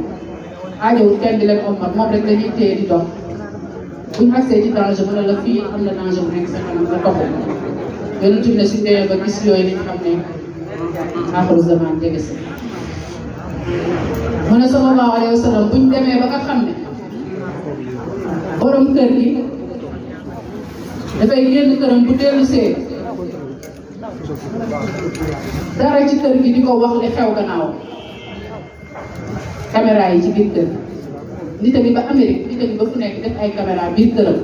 aajowul kenn di leen ommat moom rek dañuy téye di dox bu ñu accès ci danger mu ne la fii am na danger bu nekk sa kanam nga topp yonent bi ne suñ demee ba gis yooyu nañ xam ne aaxiru zamaan jege si. mu ne sallallahu alayhi wa sallam buñ demee ba nga xam ne borom kër gi dafay génn këram bu dellu see dara ci kër gi di ko wax li xew gannaaw caméra yi ci biir kër nit a ngi ba Amérique nit a ngi ba fu nekk def ay caméra biir këram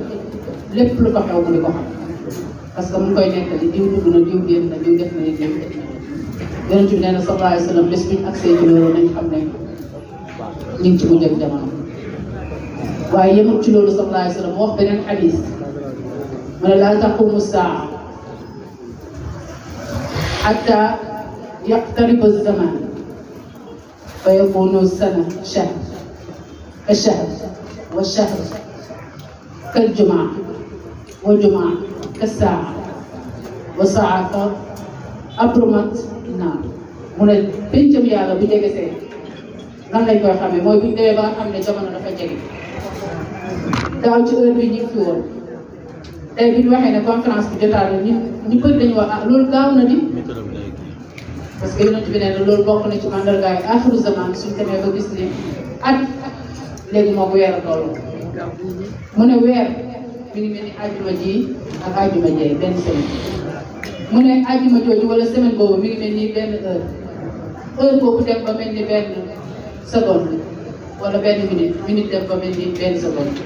lépp lu ko xew mu di ko xam parce que mu ngi koy nekk di diw dugg na diw génn na diw def na diw yonent bi nee na sallallahu alayhi wa sallam bés buñ accès ci loolu nañ xam ne ñu ngi ci mujj ak jamono waaye yemul ci loolu sallallahu alayhi wa sallam wax beneen xadis mu ne laa taqumu saa hatta yaqtariba zaman fa yakunu sana shahr ka shahr wa shahr kal jumaa wa jumaa ka saa wa saa ka abrumat naar mu ne pencam yàlla bu jege see nan lañ koy xamee mooy buñ demee ba nga xam ne jamono dafa jege daaw ci heure bi ñu ngi fi woon tey bi ñu waxee ne conférence bi jotaal na ñu bëri dañu wax ah loolu gaaw na di parce que yonent bi nee na loolu bokk na ci mandargaay aaxiru zamaan suñ demee ba gis ne at léegi moo ko weer a toll mu ne weer mi ngi mel ni àjjuma ji ak àjjuma jee benn semaine mu ne àjjuma jooju wala semaine boobu mi ngi mel ni benn heure boobu dem ba mel ni benn seconde wala benn minute dem ba mel ni benn seconde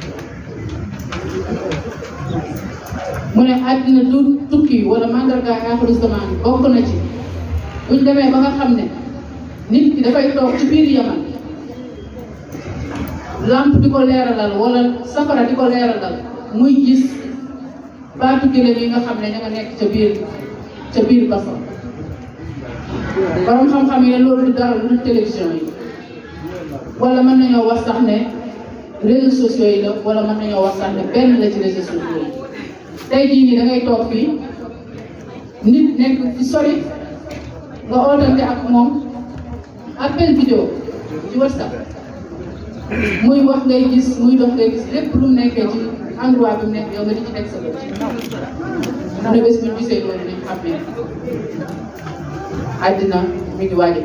mu ne àddina du tukki wala mandargaay aaxiru zamaan bokk na ci buñ demee ba nga xam ne nit ki dafay toog ci biir yaman lampe di ko leeralal wala safara di ko leeralal muy gis baatu gëlëm yi nga xam ne ña nga nekk ca biir basam borom xam-xam yi ne loolu du dara lu télévision yi wala mën nañoo wax sax ne réseaux sociaux yi la wala mën nañoo wax sax ne benn la ci réseaux sociaux yi. tey jii nii da ngay toog fii nit nekk fi sori nga ootante ak moom appel vidéo ci WhatsApp muy wax ngay gis muy dox ngay gis lépp lu mu nekkee ci endroit bi mu nekk yow nga di ci teg sa bët. mu ne bés bu ñu gisee loolu nañ xam ne àddina mi ngi waaj a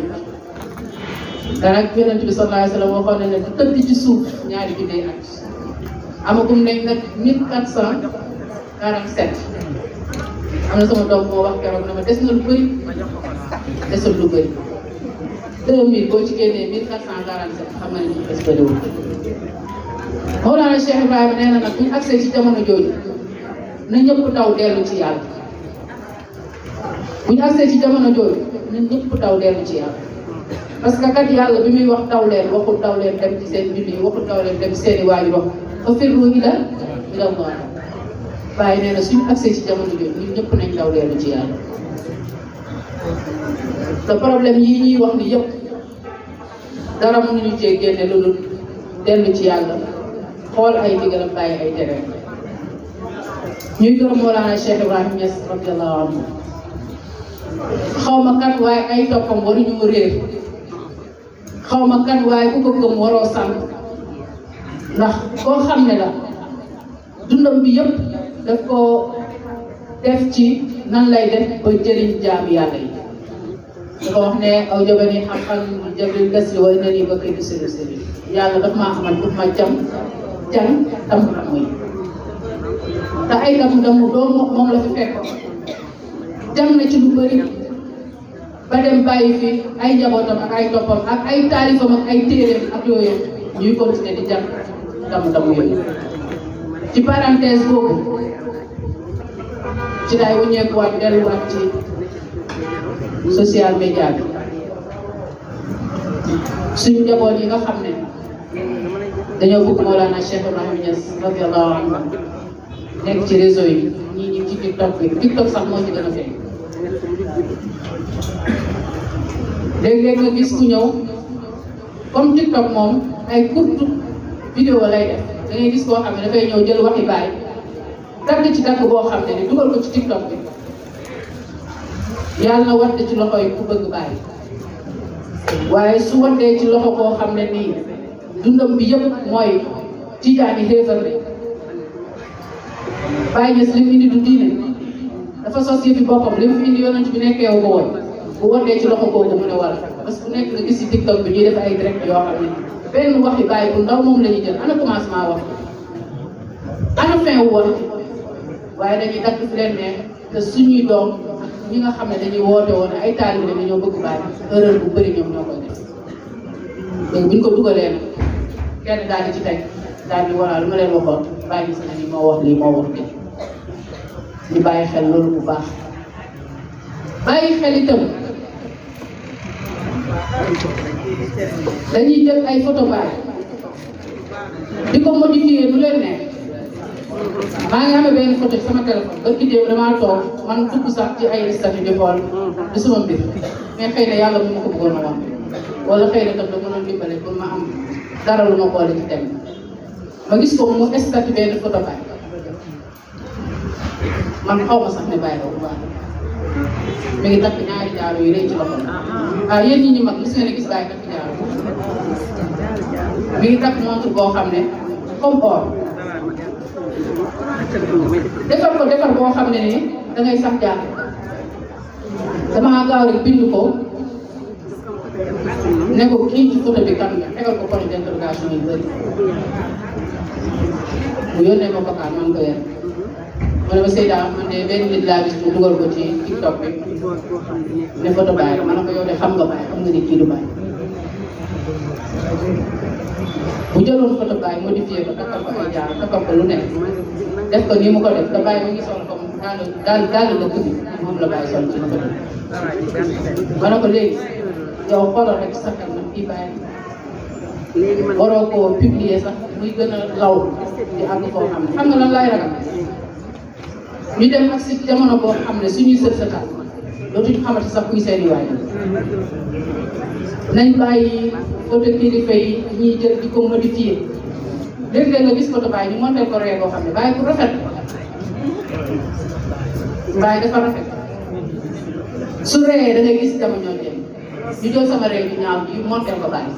te nag Yonent bi sallallahu alayhi wa sallam waxoon na ne du tëdd ci suuf ñaari junni at amagum nañ nag 1447 am na sama doom moo wax keroog na ma des na lu bëri desul lu bëri 2000 boo ci génnee 1447 xam nga ne ñu des bëriwul. Mawlana Cheikh Ibrahima nee na nag bu ñu agsee ci jamono jooju na ñëpp daw dellu ci yàlla bu ñu agsee ci jamono jooju na ñëpp daw dellu ci yàlla parce que kat yàlla bi muy wax daw leen waxul daw leen dem ci seen julli waxul daw leen dem ci seeni waajur wax fa firru ila Allah waaye nee na suñu agsee ci jamono jooju ñun ñëpp nañ daw dellu ci yàlla. te problème yi ñuy wax ni yëpp dara mënuñu cee génne lu dul dellu ci yàlla xool ay ndigalam bàyyi ay tere. ñuy gërëm Mawlana Cheikh Ibrahima Niass radiyallahu anhu xaw ma kat waaye ay toppam waruñu réer xaw ma kat waaye ku ko gëm waroo sant ndax koo xam ne la dundam bi yëpp daf ko def ci nan lay def ba jëriñ jaami yàlla yi. dafa wax ne aw jabani xam-xam jabril gasri way na nii ba koy giselu seri yàlla daf maa xamal pour ma jam damm yi te ay damm doom moom la fi fekkoon dem na ci lu bëri ba dem bàyyi fi ay njabootam ak ay toppam ak ay taalifam ak ay téereem ak yooyu ñuy continuer di jam damm yooyu. ci parenthèse boobu ci laay wuññeekuwaat delluwaat ci social media bi suñu njaboot yi nga xam ne dañoo bëgg Mawlana Cheikh Ibrahima Niass radiyallahu anhu nekk ci réseau yi ñii ñu ci TikTok bi TikTok sax moo ci gën a feeñ. léeg-léeg nga gis ku ñëw comme TikTok moom ay courte vidéo lay def da ngay gis koo xam ne dafay ñëw jël waxi baay dagg ci dagg boo xam ne ni dugal ko ci TikTok bi yàlla na watte ci loxo yi ku bëgg baay waaye su wattee ci loxo koo xam ne nii dundam bi yëpp mooy tijaani xéefar bi Baay Ñas li mu indi du diine dafa sos yëfi boppam li mu indi yonent bi nekkee wu ko woon bu wattee ci loxo kooku mu ne war parce que ku nekk nga gis ci TikTok bi ñuy def ay direct yoo xam ne benn waxi bàyyi bu ndaw moom la ñuy jël ana commencement wax ana fin wu wax waaye dañuy dagg fi leen neex te suñuy doom ñi nga xam ne dañuy woote woon ay taalibe dañoo bëgg bàyyi erreur bu bëri ñoom ñoo koy def donc buñ ko dugalee nag kenn daal di ci teg daal di waral lu ma leen waxoon bàyyi si na ni moo wax lii moo wax lii ñu bàyyi xel loolu bu baax bàyyi xel itam dañuy jël ay photo baay di ko modifier nu leen neex maa ngi amee benn photo ci sama téléphone ba kii démb damaa toog man dugg sax ci ay statut di xool di suma mbir mais xëy na yàlla mu ma ko bëggoon a wax wala xëy na tam da mënoon dimbale pour ma am dara lu ma boole ci dem ma gis ko mu statut benn photo baay man xaw ma sax ne bàyyi la bu baax mi ngi takk ñaari jaaro yu rëy ci loxo ah yéen ñi ñu mag gis nga ne gis bàyyi takk jaaro mi ngi takk montre boo xam ne comme or defar boo xam ne nii da ngay sax jaar dama gaaw rek bind ko ne ko kii ci photo bi kan nga tegal ko point d'interrogation yu bëri mu yónnee ma vocal man ko yer ma ne ma Seyda man de benn nit laa gis mu dugal ko ci TikTok bi ne photo Baye ma ne ko yow de xam nga Baye xam nga ni kii du Baye bu jëloon photo Baye modifié ko takkal ko ay jaar takkal ko lu nekk def ko nii mu ko def te Baye mi ngi sol comme daal dëkk bi moom la Baye sol ci photo bi ma ne ko léegi yow xoolal rek sa xel nag kii Baye waroo koo publier sax muy gën a law di àgg foo xam ne xam nga lan laay ragal ñu dem ak si jamono boo xam ne suñuy sët sëtaat dootuñu xamante sax kuy seeni waay nañ bàyyi photo kilifa yi ñuy jël di ko modifier léeg-léeg nga gis photo Baye ñu monté ko ree boo xam ne Baye ku rafet Baye dafa rafet su ree da ngay gis jamono jëm ñu jël sama ree bi ñaaw bi monté ko Baye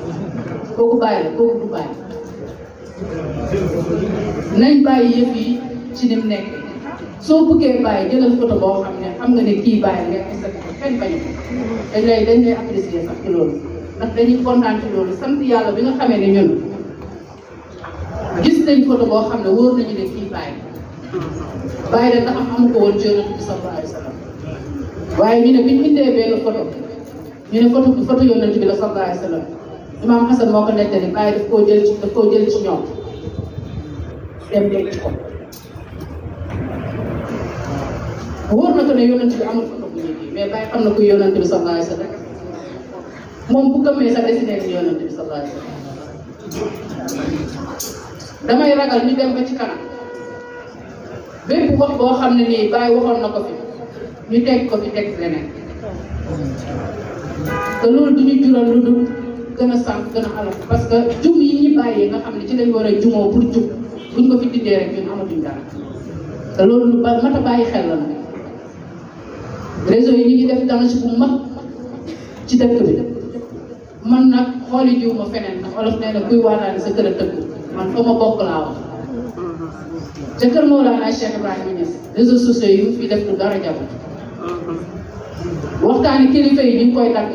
kooku Baye la kooku du Baye nañ bàyyi yëf yi ci ni mu nekk soo bëggee Baye jëlal photo boo xam ne xam nga ne kii Baye nga installé ko kenn bañ dañ lay apprécier sax ci loolu ndax dañuy kontaan ci loolu sant yàlla bi nga xamee ne ñun gis nañ photo boo xam ne wóor nañu ne kii Baye de ndax amu ko woon ci Yonent bi sallallahu alayhi wa sallam waaye ñu ne bi ñu indee benn photo ñu ne photo Yonent bi la sallallahu alayhi wa sallam Imam Hassan moo ko nettali Baye daf koo jël ci ñoom dem denc ko wóor na ko ne Yonent bi amul photo bu ñuy mais Baye xam na kuy Yonent bi sallallahu alayhi wa sallam moom bu gëmmee sax dessiné ni Yonent bi sallallahu alayhi wa sallam damay ragal ñu dem ba ci kanam bépp wax boo xam ne nii Baye waxoon na ko fi ñu teg ko fi teg leneen te loolu du ñu jural lu dul gën a sànq gën a alal parce que jum yi ñu bàyyee nga xam ne ci lañ war a jumoo pour jub buñ ko fi dindee rek ñun amatuñ dara te loolu lu mat a bàyyi xel la nag réseau yi ñu ngi def danger bu mag ci dëkk bi man nag xooli jiw ma feneen ndax olof nee na kuy waalaani sa kër a tëgg man fa ma bokk laa wax ca kër Mawlana Cheikh Ibrahima Niass réseaux sociaux yi fi def lu dara jabu waxtaani kilifa yi ñu ngi koy dagg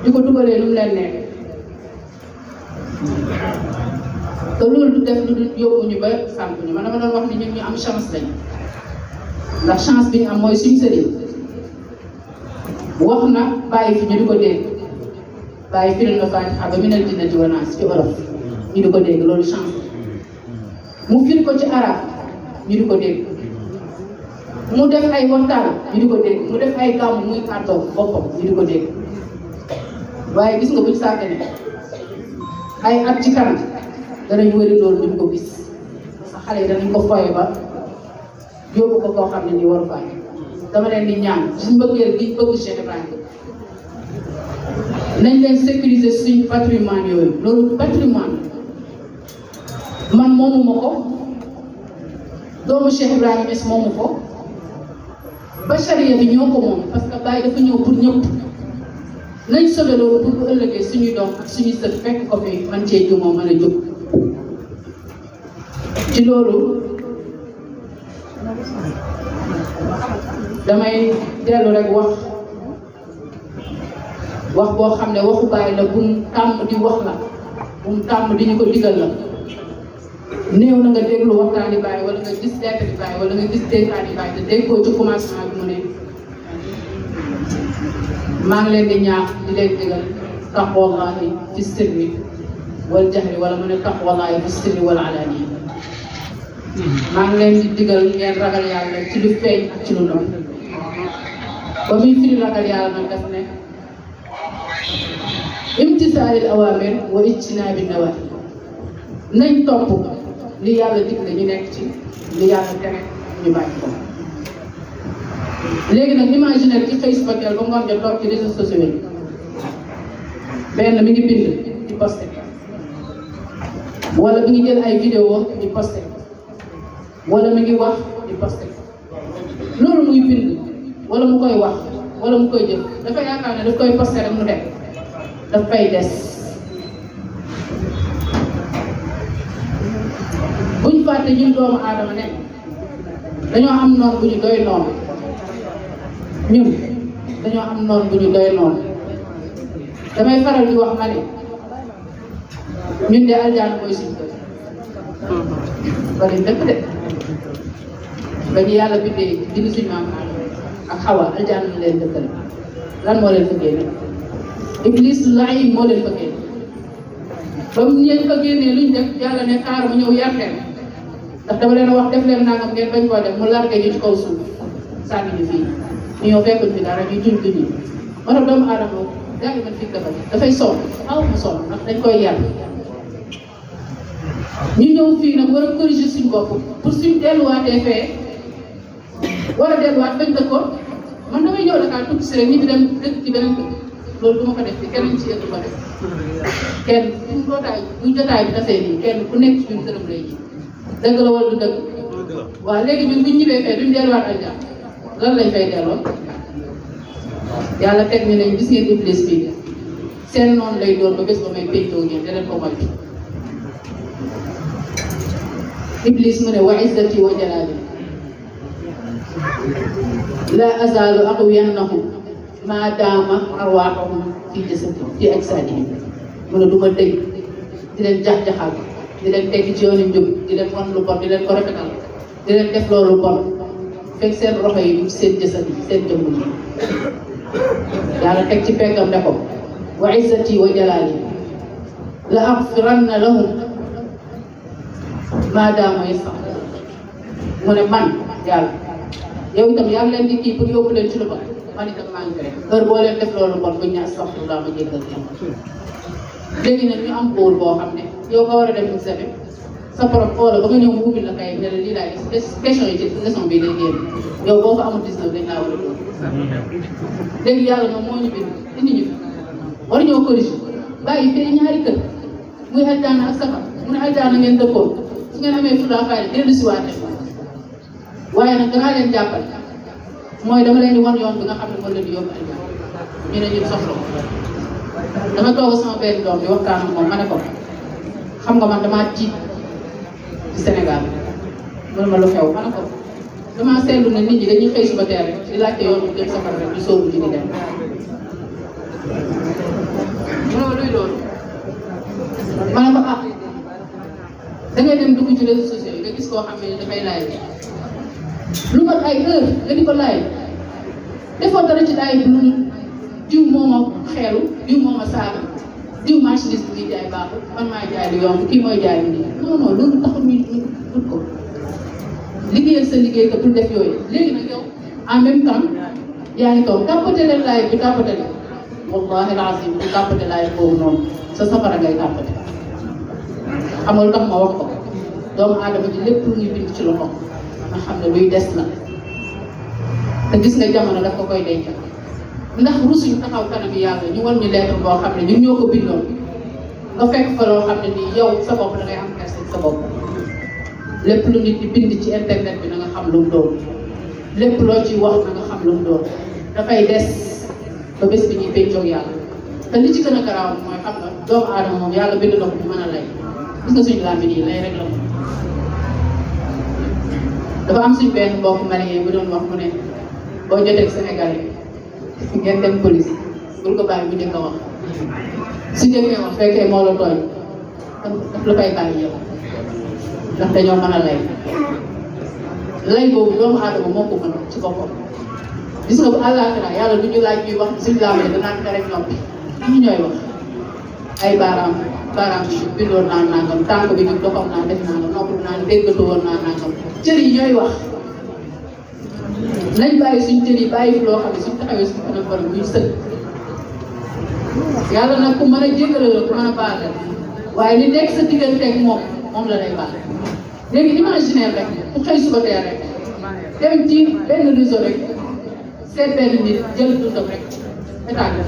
di ko dugalee lu mu leen nekk te loolu du def lu dul yóbbu ñu ba sànq ñu man dama doon wax ni ñun ñu am chance lañ ndax chance bi ñu am mooy suñu sëriñ wax na bàyyi fi ñu di ko dégg bàyyi firil na Faatiha ba minal jinnati wan naas ci olof ñu di ko dégg loolu chance mu firi ko ci arab ñu di ko dégg mu def ay waxtaan ñu di ko dégg mu def ay gàmmu muy kàddoo boppam ñu di ko dégg waaye gis nga buñ sàggane ay at ci kanam danañ wëri loolu duñ ko gis parce que xale yi danañ ko foye ba yóbbu ko koo xam ne nii waru faa dama leen di ñaan suñ mbëggeel gi bëgg Cheikh Ibrahima nañ leen sécuriser suñ patrimoine yooyu loolu patrimoine man moomuma ko doomu Cheikh Ibrahima Niass moomu ko bachariya bi ñoo ko moom parce que Baye dafa ñëw pour ñëpp nañ sobe loolu pour bu ëllëgee suñuy doom ak suñuy sët fekk ko fi man cee jumoo mën a jóg ci loolu damay dellu rek wax boo xam ne waxu Baye la bu mu tàmm di wax la bu mu tàmm di ñu ko digal la néew na nga déglu waxtaani Baye wala nga gis leetari Baye wala nga gis dénkaani Baye te déggoo ci commencement bi mu ne maa ngi leen di ñaax di leen digal taqwallahi fi sirri wal jahri wala mu ne taqwallahi fi sirri wal alaniya maa ngi leen di digal ngeen ragal yàlla ci lu feeñ ak ci lu nëbb ba muy firi ragal yàlla nag daf ne imtisaalil awaamir wa ijtinaabi nawahi nañ topp li yàlla digle ñu nekk ci li yàlla tere ñu bàyyi ko léegi nag imaginer ki xëy suba teel ba ngoon jot toog ci réseaux sociaux yi benn mi ngi bind di posté wala mi ngi jël ay vidéo di posté wala mi ngi wax di posté loolu muy bind wala mu koy wax wala mu koy jëf dafa yaakaar ne daf koy posté rek mu dem daf fay des buñ fàtte ñun doomu aadama ne dañoo am noon bu ñu doy noonu ñun dañoo am noon bu ñu doy noonu damay faral di wax ma ne ñun de aljaana mooy suñu kër bari dëkk de ba ñu yàlla bindee dindi suñu maam ak Xawa aljaana la leen dëkkal lan moo leen fa génne Iblis laay moo leen fa génne ba mu ñeen fa génnee luñ def yàlla ne xaar mu ñëw yar leen ndax dama leen wax def leen nangam ngeen bañ koo def mu largué ñu ci kaw suuf sànni ñu fii ñu ñëw fekkuñ fi dara ñuy tuñ tuñ moo tax doomu aadama jàngi man fii dafay sonn aw mu sonn ndax dañ koy yar ñu ñëw fii nag war a corriger suñ bopp pour suñ delluwaatee fee war a delluwaat bañ dëkkoon man damay ñëw Dakar tukki si rek ñi fi dem dëkk ci beneen dëkk loolu du ma ko def fi kenn ci yëpp ko def kenn bu jotaay bi tasee nii kenn ku nekk ci ñun këram lay ji dëgg la wala du dëgg waaw léegi ñun buñ ñibbee fee duñ delluwaat ak jàmm lan lañ fay delloo yàlla teg ñu ne gis ngeen iblis bi seen noonu lay doon ba bés ba may péntoo ngeen da leen ko moytu iblis mu ne wa izzati wa jalaali la azaalu aqwiyannahum maa daama arwaaxahum fi jasadi fi ajsaadihim mu ne du ma dëgg di leen jax-jaxal di leen tegg ci yoonu njub di leen wan lu bon di leen ko rafetal di leen def loolu bon fekk seen roxo yi du seen jasadi seen jëmm yi yàlla teg ci peggam ne ko wa izzati wa jalaali la axfiranna lahum maa daama yastaxfiruun mu ne man yàlla yow itam yaa ngi leen di kii pour yóbbu leen ci lu bon man itam maa ngi koy heure boo leen def loolu bon buñ ne astaxfirullah ma jéggal leen léegi nag ñu am kóol boo xam ne yow nga war a dem examen sa prof xoola ba nga ñëw mu ubbi la kay ne la lii laay def question yi ci leçon bi day génn yow boo ko amul 19 dañ laa war a doon léegi yàlla moom moo ñu bind indi ñu war ñoo corriger bàyyi fee ñaari kër muy aljana ak safar mu ne aljana ngeen dëkkoon su ngeen amee fulla fayda dellu si waate waaye nag danaa leen jàppale mooy dama leen di wan yoon bi nga xam ne moo leen di yóbbu aljana ñu ne ñun soxla ko dama toog sama benn doom di waxtaan ak moom ma ne ko xam nga man damaa tiit ci Sénégal mënu ma lu xew ma ne ko damaa seetlu ne nit ñi dañuy xëy suba teel rek di laajte yoon bi dem safara rek di sóobu ji di dem mënoo luy loolu ma ne ko ah da ngay dem dugg ci réseaux sociaux yi nga gis koo xam ne dafay laaj lu mat ay heure nga di ko laaj defoo dara ci laaj bi lu diw moo ma xeelu diw moo ma saaga diw marchandise bi ñuy jaay baaxul man maa jaay lu yomb kii mooy jaay lu nii non non loolu taxul ñu ut ko liggéeyal sa liggéey te bul def yooyu léegi nag yow en même temps yaa ngi toog tàppate leen laay bi tàppate leen wallahi alazim bu tàppate laay boobu noonu sa safara ngay tàppate xam nga lu tax ma wax ko doomu aadama ji lépp lu ñuy bind ci loxo nga xam ne luy des la te gis nga jamono daf ko koy denc ndax rusuñu taxaw kanam yàlla ñu wan ñu lettre boo xam ne ñun ñoo ko bindoon nga fekk fa loo xam ne nii yow sa bopp da ngay am kersa sa bopp lépp lu nit di bind ci internet bi na nga xam lu mu doon lépp loo ciy wax na nga xam lu mu doon dafay des ba bés bi ñuy péncoog yàlla te li ci gën a garaaw mooy xam nga doomu aadama moom yàlla bind na ko bu mën a lay gis nga suñu làmmiñ yi lay rek la ko dafa am suñ benn mbokk malien bu doon wax mu ne boo jotee Sénégalais ngeen dem police bul ko bàyyi bu njëkk a wax su njëkkee wax fekkee moo la tooñ daf la fay bàyyi yow ndax dañoo mën a lay boobu doomu aadama moo ko mën ci boppam gis nga bu àllaaxira yàlla du ñu laaj ñuy wax suñu laamee danaan ko rek noppi ñu ñooy wax ay baaraam bi bindoon naa nangam tànk bi ñu doxoon naa def nangam nopp naa déggatu woon naa nangam cër yi ñooy wax nañ bàyyi suñ cër yi bàyyi fi loo xam ne suñ taxawee suñ kanam borom buñ sëg yàlla nag ku mën a jéggale la ku mën a baal la waaye li nekk sa digganteeg moom la lay baal léegi imaginer rek ku xëy suba teel rek dem ci benn réseau rek seet benn nit jël dundam rek état bi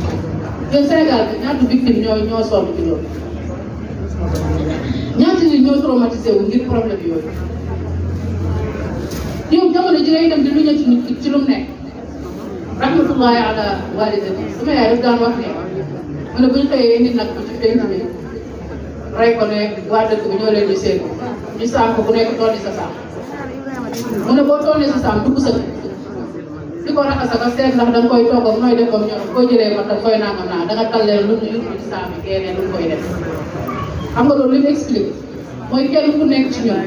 yow Sénégal bi ñaata victime ñoo sonn ci loolu ñaata nit ñoo traumatisé wu ngir problème yooyu yow jamono ji ngay dem di lu ñëw ci nit ci lu mu nekk rahmatullahi ala walidati sama yaay daf daan wax ne mu ne bu ñu xëyee nit nag bu ci penc bi rey ko ne waa dëkk bi ñoo leen di seet ñu saam ko bu nekk toonni sa saam mu ne boo toonnee sa saam dugg sa di ko raxas ak seet ndax da nga koy togg ak nooy def comme ñoom boo jëlee mat da koy nangam naa da nga tallee lu ñu yóbbu ci saam yi génnee lu mu koy def xam nga loolu li mu expliqué mooy kenn ku nekk ci ñoom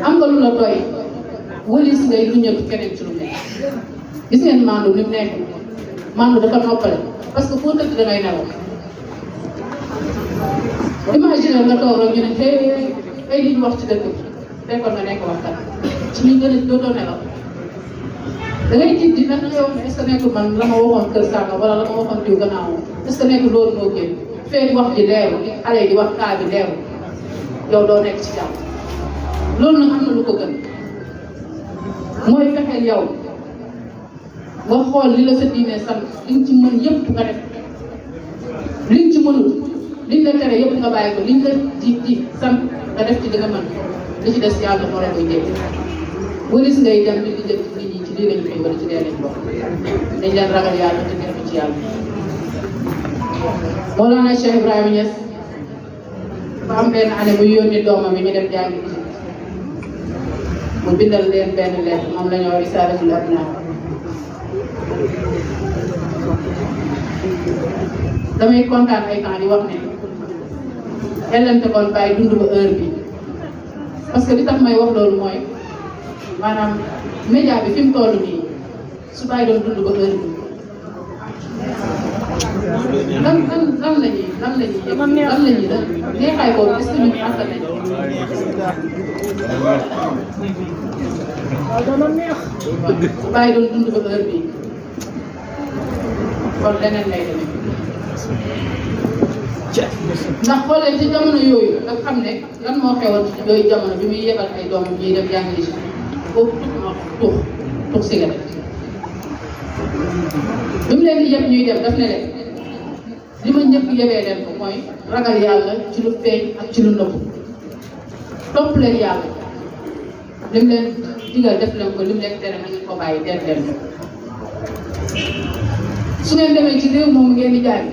am nga lu la doy wëlis ngay lu ñëw keneen ci lu nekk gis ngeen maandu li mu nekk maandu dafa noppale parce que foo tëdd da ngay nelaw imaginer nga toog rek ñu ne ay li ñu wax ci dëkk bi fekkoon nga nekk waxtaan ci ñu gën a dootoo nelaw da ngay tiit di nag da ngay wax ne est ce que nekkul man la ma waxoon kër sànga wala la ma waxoon diw gannaaw est ce que nekkul loolu moo génn fekk wax ji leeru xale yi di wax kaa bi leeru yow doo nekk ci jàmm loolu nag am na lu ko gën mooy fexeel yow nga xool li la sa diine sant liñ ci mën yëpp nga def liñ ci mënul liñ la tere yëpp nga bàyyi ko liñ la di sant nga def ci li nga mën li ci des yàlla moo la koy dégg waris ngay dem di jël nit ñi ci lii lañ koy wala ci lee lañ bokk dañ leen ragal yàlla te nekk ci yàlla. Mawlana Cheikh Ibrahima Niass ba am benn année bu yónni doomam yi ñu dem jàngi mu bindal leen benn lettre moom la ñu wax Risaalatul Abnaa damay kontaan ay temps di wax ne ellante kon bàyyi dund ba heure bi parce que li tax may wax loolu mooy maanaam média bi fi mu toll nii su bàyyi doon dund ba heure bi lan la ñuy neexaay boobu est-ce que ñun àttan nañ su bàyyi doon dund ba heure bi kon leneen lay demee ndax xoolee ci jamono yooyu nga xam ne lan moo xewoon ci yooyu jamono bi muy yebal ay doomam ñuy dem jàngi ci foofu tux cigarette bi mu leen di yeb ñuy dem daf ne leen li ma njëkk yebee leen ko mooy ragal yàlla ci lu feeñ ak ci lu nëbbu topp leen yàlla li mu leen digal def leen ko li mu leen tere na ngeen ko bàyyi den leen ko su ngeen demee ci réew moom ngeen di jaay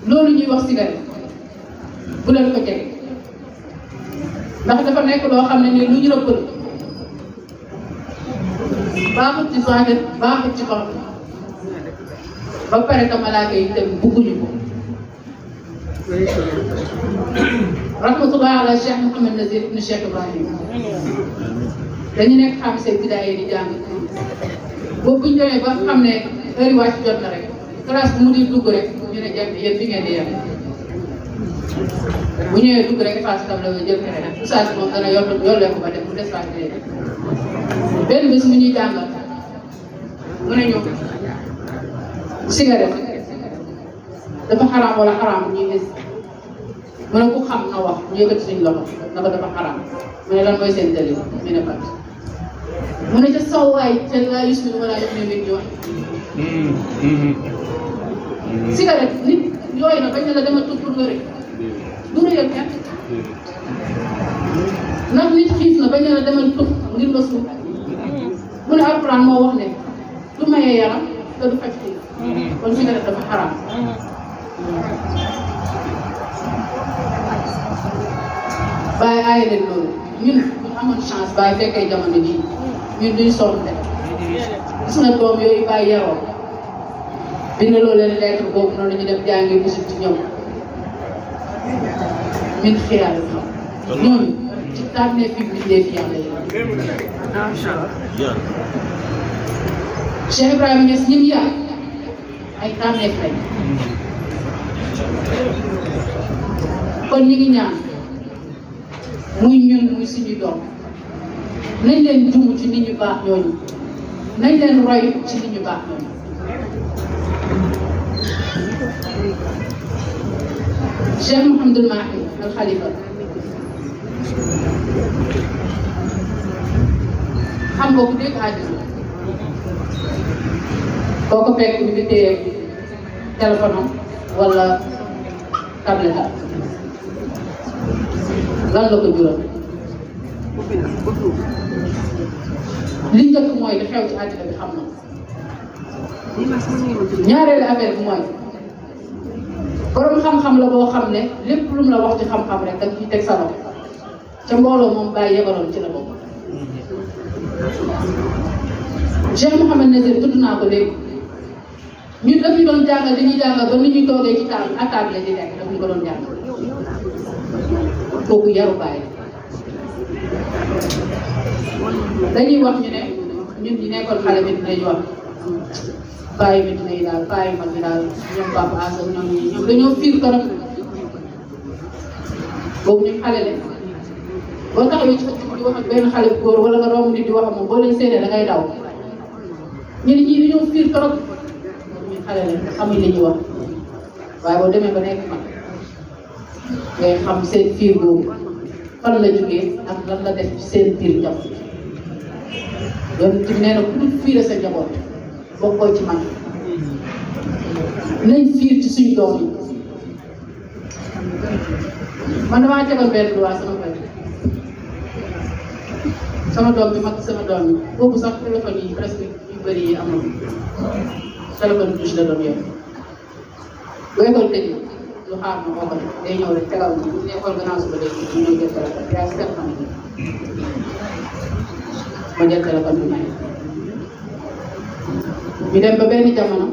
loolu ñuy wax cigarette bu leen ko jege ndax dafa nekk loo xam ne nii lu ñu rëppal baaxut ci zahir baaxut ci xol ba pare que malaaka yi itam bugguñu ko rahmatullah ala Cheikh Mouhamed Nazir ibn Cheikh Ibrahim dañu nekk xam seen bidaay di jàng boobu buñ demee ba xam ne heure wàcc jot na rek classe bu mu di dugg rek ñu ne jàng yéen fi ngeen di yem bu ñëwee dugg rek face tam la jël keneen nag oustaz moom dana yollee ko ba def mu des face benn bés mu ñuy jàngal mu ne ñu cigarette dafa xaraam wala xaraam ñuy gis mu ne ku xam na wax ñu yëkkati suñu loxo na ko dafa xaraam mu ne lan mooy seen dalil ñu ne pat mu ne ca sawwaay ca laa yusminu wala yughni min juu'in cigarette nit yooyu na bañ ne la dama tux pour wér du la yëg kenn ndax nit xiif na bañ ne la dama tux ngir nga suuf mu ne alquran moo wax ne du mayee yaram te du faj xiif kon cigarette dafa xaraam bàyyi aaye leen loolu ñun ñu amoon chance bàyyi fekkee jamono jii ñun duñ sonn de gis nga doom yooyu bàyyi yaroo bind loo leen lettre boobu noonu ñu def jàngi gisul ci ñoom min xiyaar ñooñu ci tànnee fi bindee fi yàlla yi Cheikh Ibrahima Niass ñim yar ay tànneef lañ kon ñi ngi ñaan muy ñun muy suñu doom nañ leen jumu ci nit ñu baax ñooñu nañ leen roy ci nit ñu baax ñooñu Cheikh Mouhamadul Mahi al Khalifa xam nga ku dégg àddina boo ko fekk ñu ngi téye téléphone am wala tablette am lan la ko jural li njëkk mooy li xew ci àddina bi xam na ñaareelu affaire bi mooy borom xam-xam la boo xam ne lépp lu mu la wax ci xam-xam rek danga ciy teg sa loxo ca mbooloo moom bàyyi yebaloon ci la bokk. Cheikh Mouhamed Nazir tudd naa ko léegi ñun daf ñu doon jàngal dañuy jàngal ba nit ñuy toogee ci taal attaque la di nekk daf ñu ko doon jàngal kooku yaru bàyyi dañuy wax ñu ne ñun ñi nekkoon xale bi dinañ wax bàyyi bi dinañ daal bàyyi mag bi daal ñoom papa Asa ñoom dañoo fiir torop boobu ñu xale lañ boo taxawee ci di wax ak benn xale bu góor wala nga romb nit di wax ak moom boo leen séenee da ngay daw ñu ne ñii dañoo fiir torop ñun xale lañ xamuñ li ñuy wax waaye boo demee ba nekk mag ngay xam seen fiir boobu fan la jógee ak lan la def ci seen biir njaboot yoon ci nee na ku dul fiire sa njaboot bokkoo ci man nañ fiir ci suñu doom yi man damaa tegoon benn loi sama kër sama doom bi mag sama doom yi boobu sax téléphone yi presque yu bëri yi amul téléphone touche la doon yëpp bu école tëjee lu xaar ma oo ko day ñëw rek tegal ma bu ñu école gannaaw suba day ñu ñëw jël téléphone yaa si téléphone bi ma jël téléphone bi may ñu dem ba benn jamono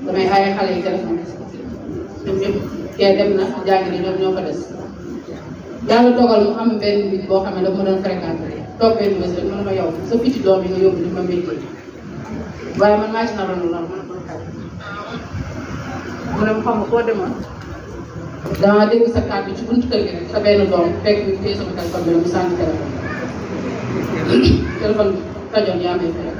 damay aaye xale yi téléphone ñoom ñëpp kee dem na jàngi ni ñoom ñoo ko des yàlla dogal mu am benn nit boo xam ne dafa ma doon fréquenté toog benn bés rek mën ma yow sa petit doom yi nga yóbbu ni ma métier waaye man maa ci naroon lu nar mën a ko xel mu ne ma xam nga koo demoon dama dégg sa kàddu ci buntu kër gi rek sa benn doom fekk bi téye sama téléphone bi mu sànni téléphone bi tajoon yaa may fekk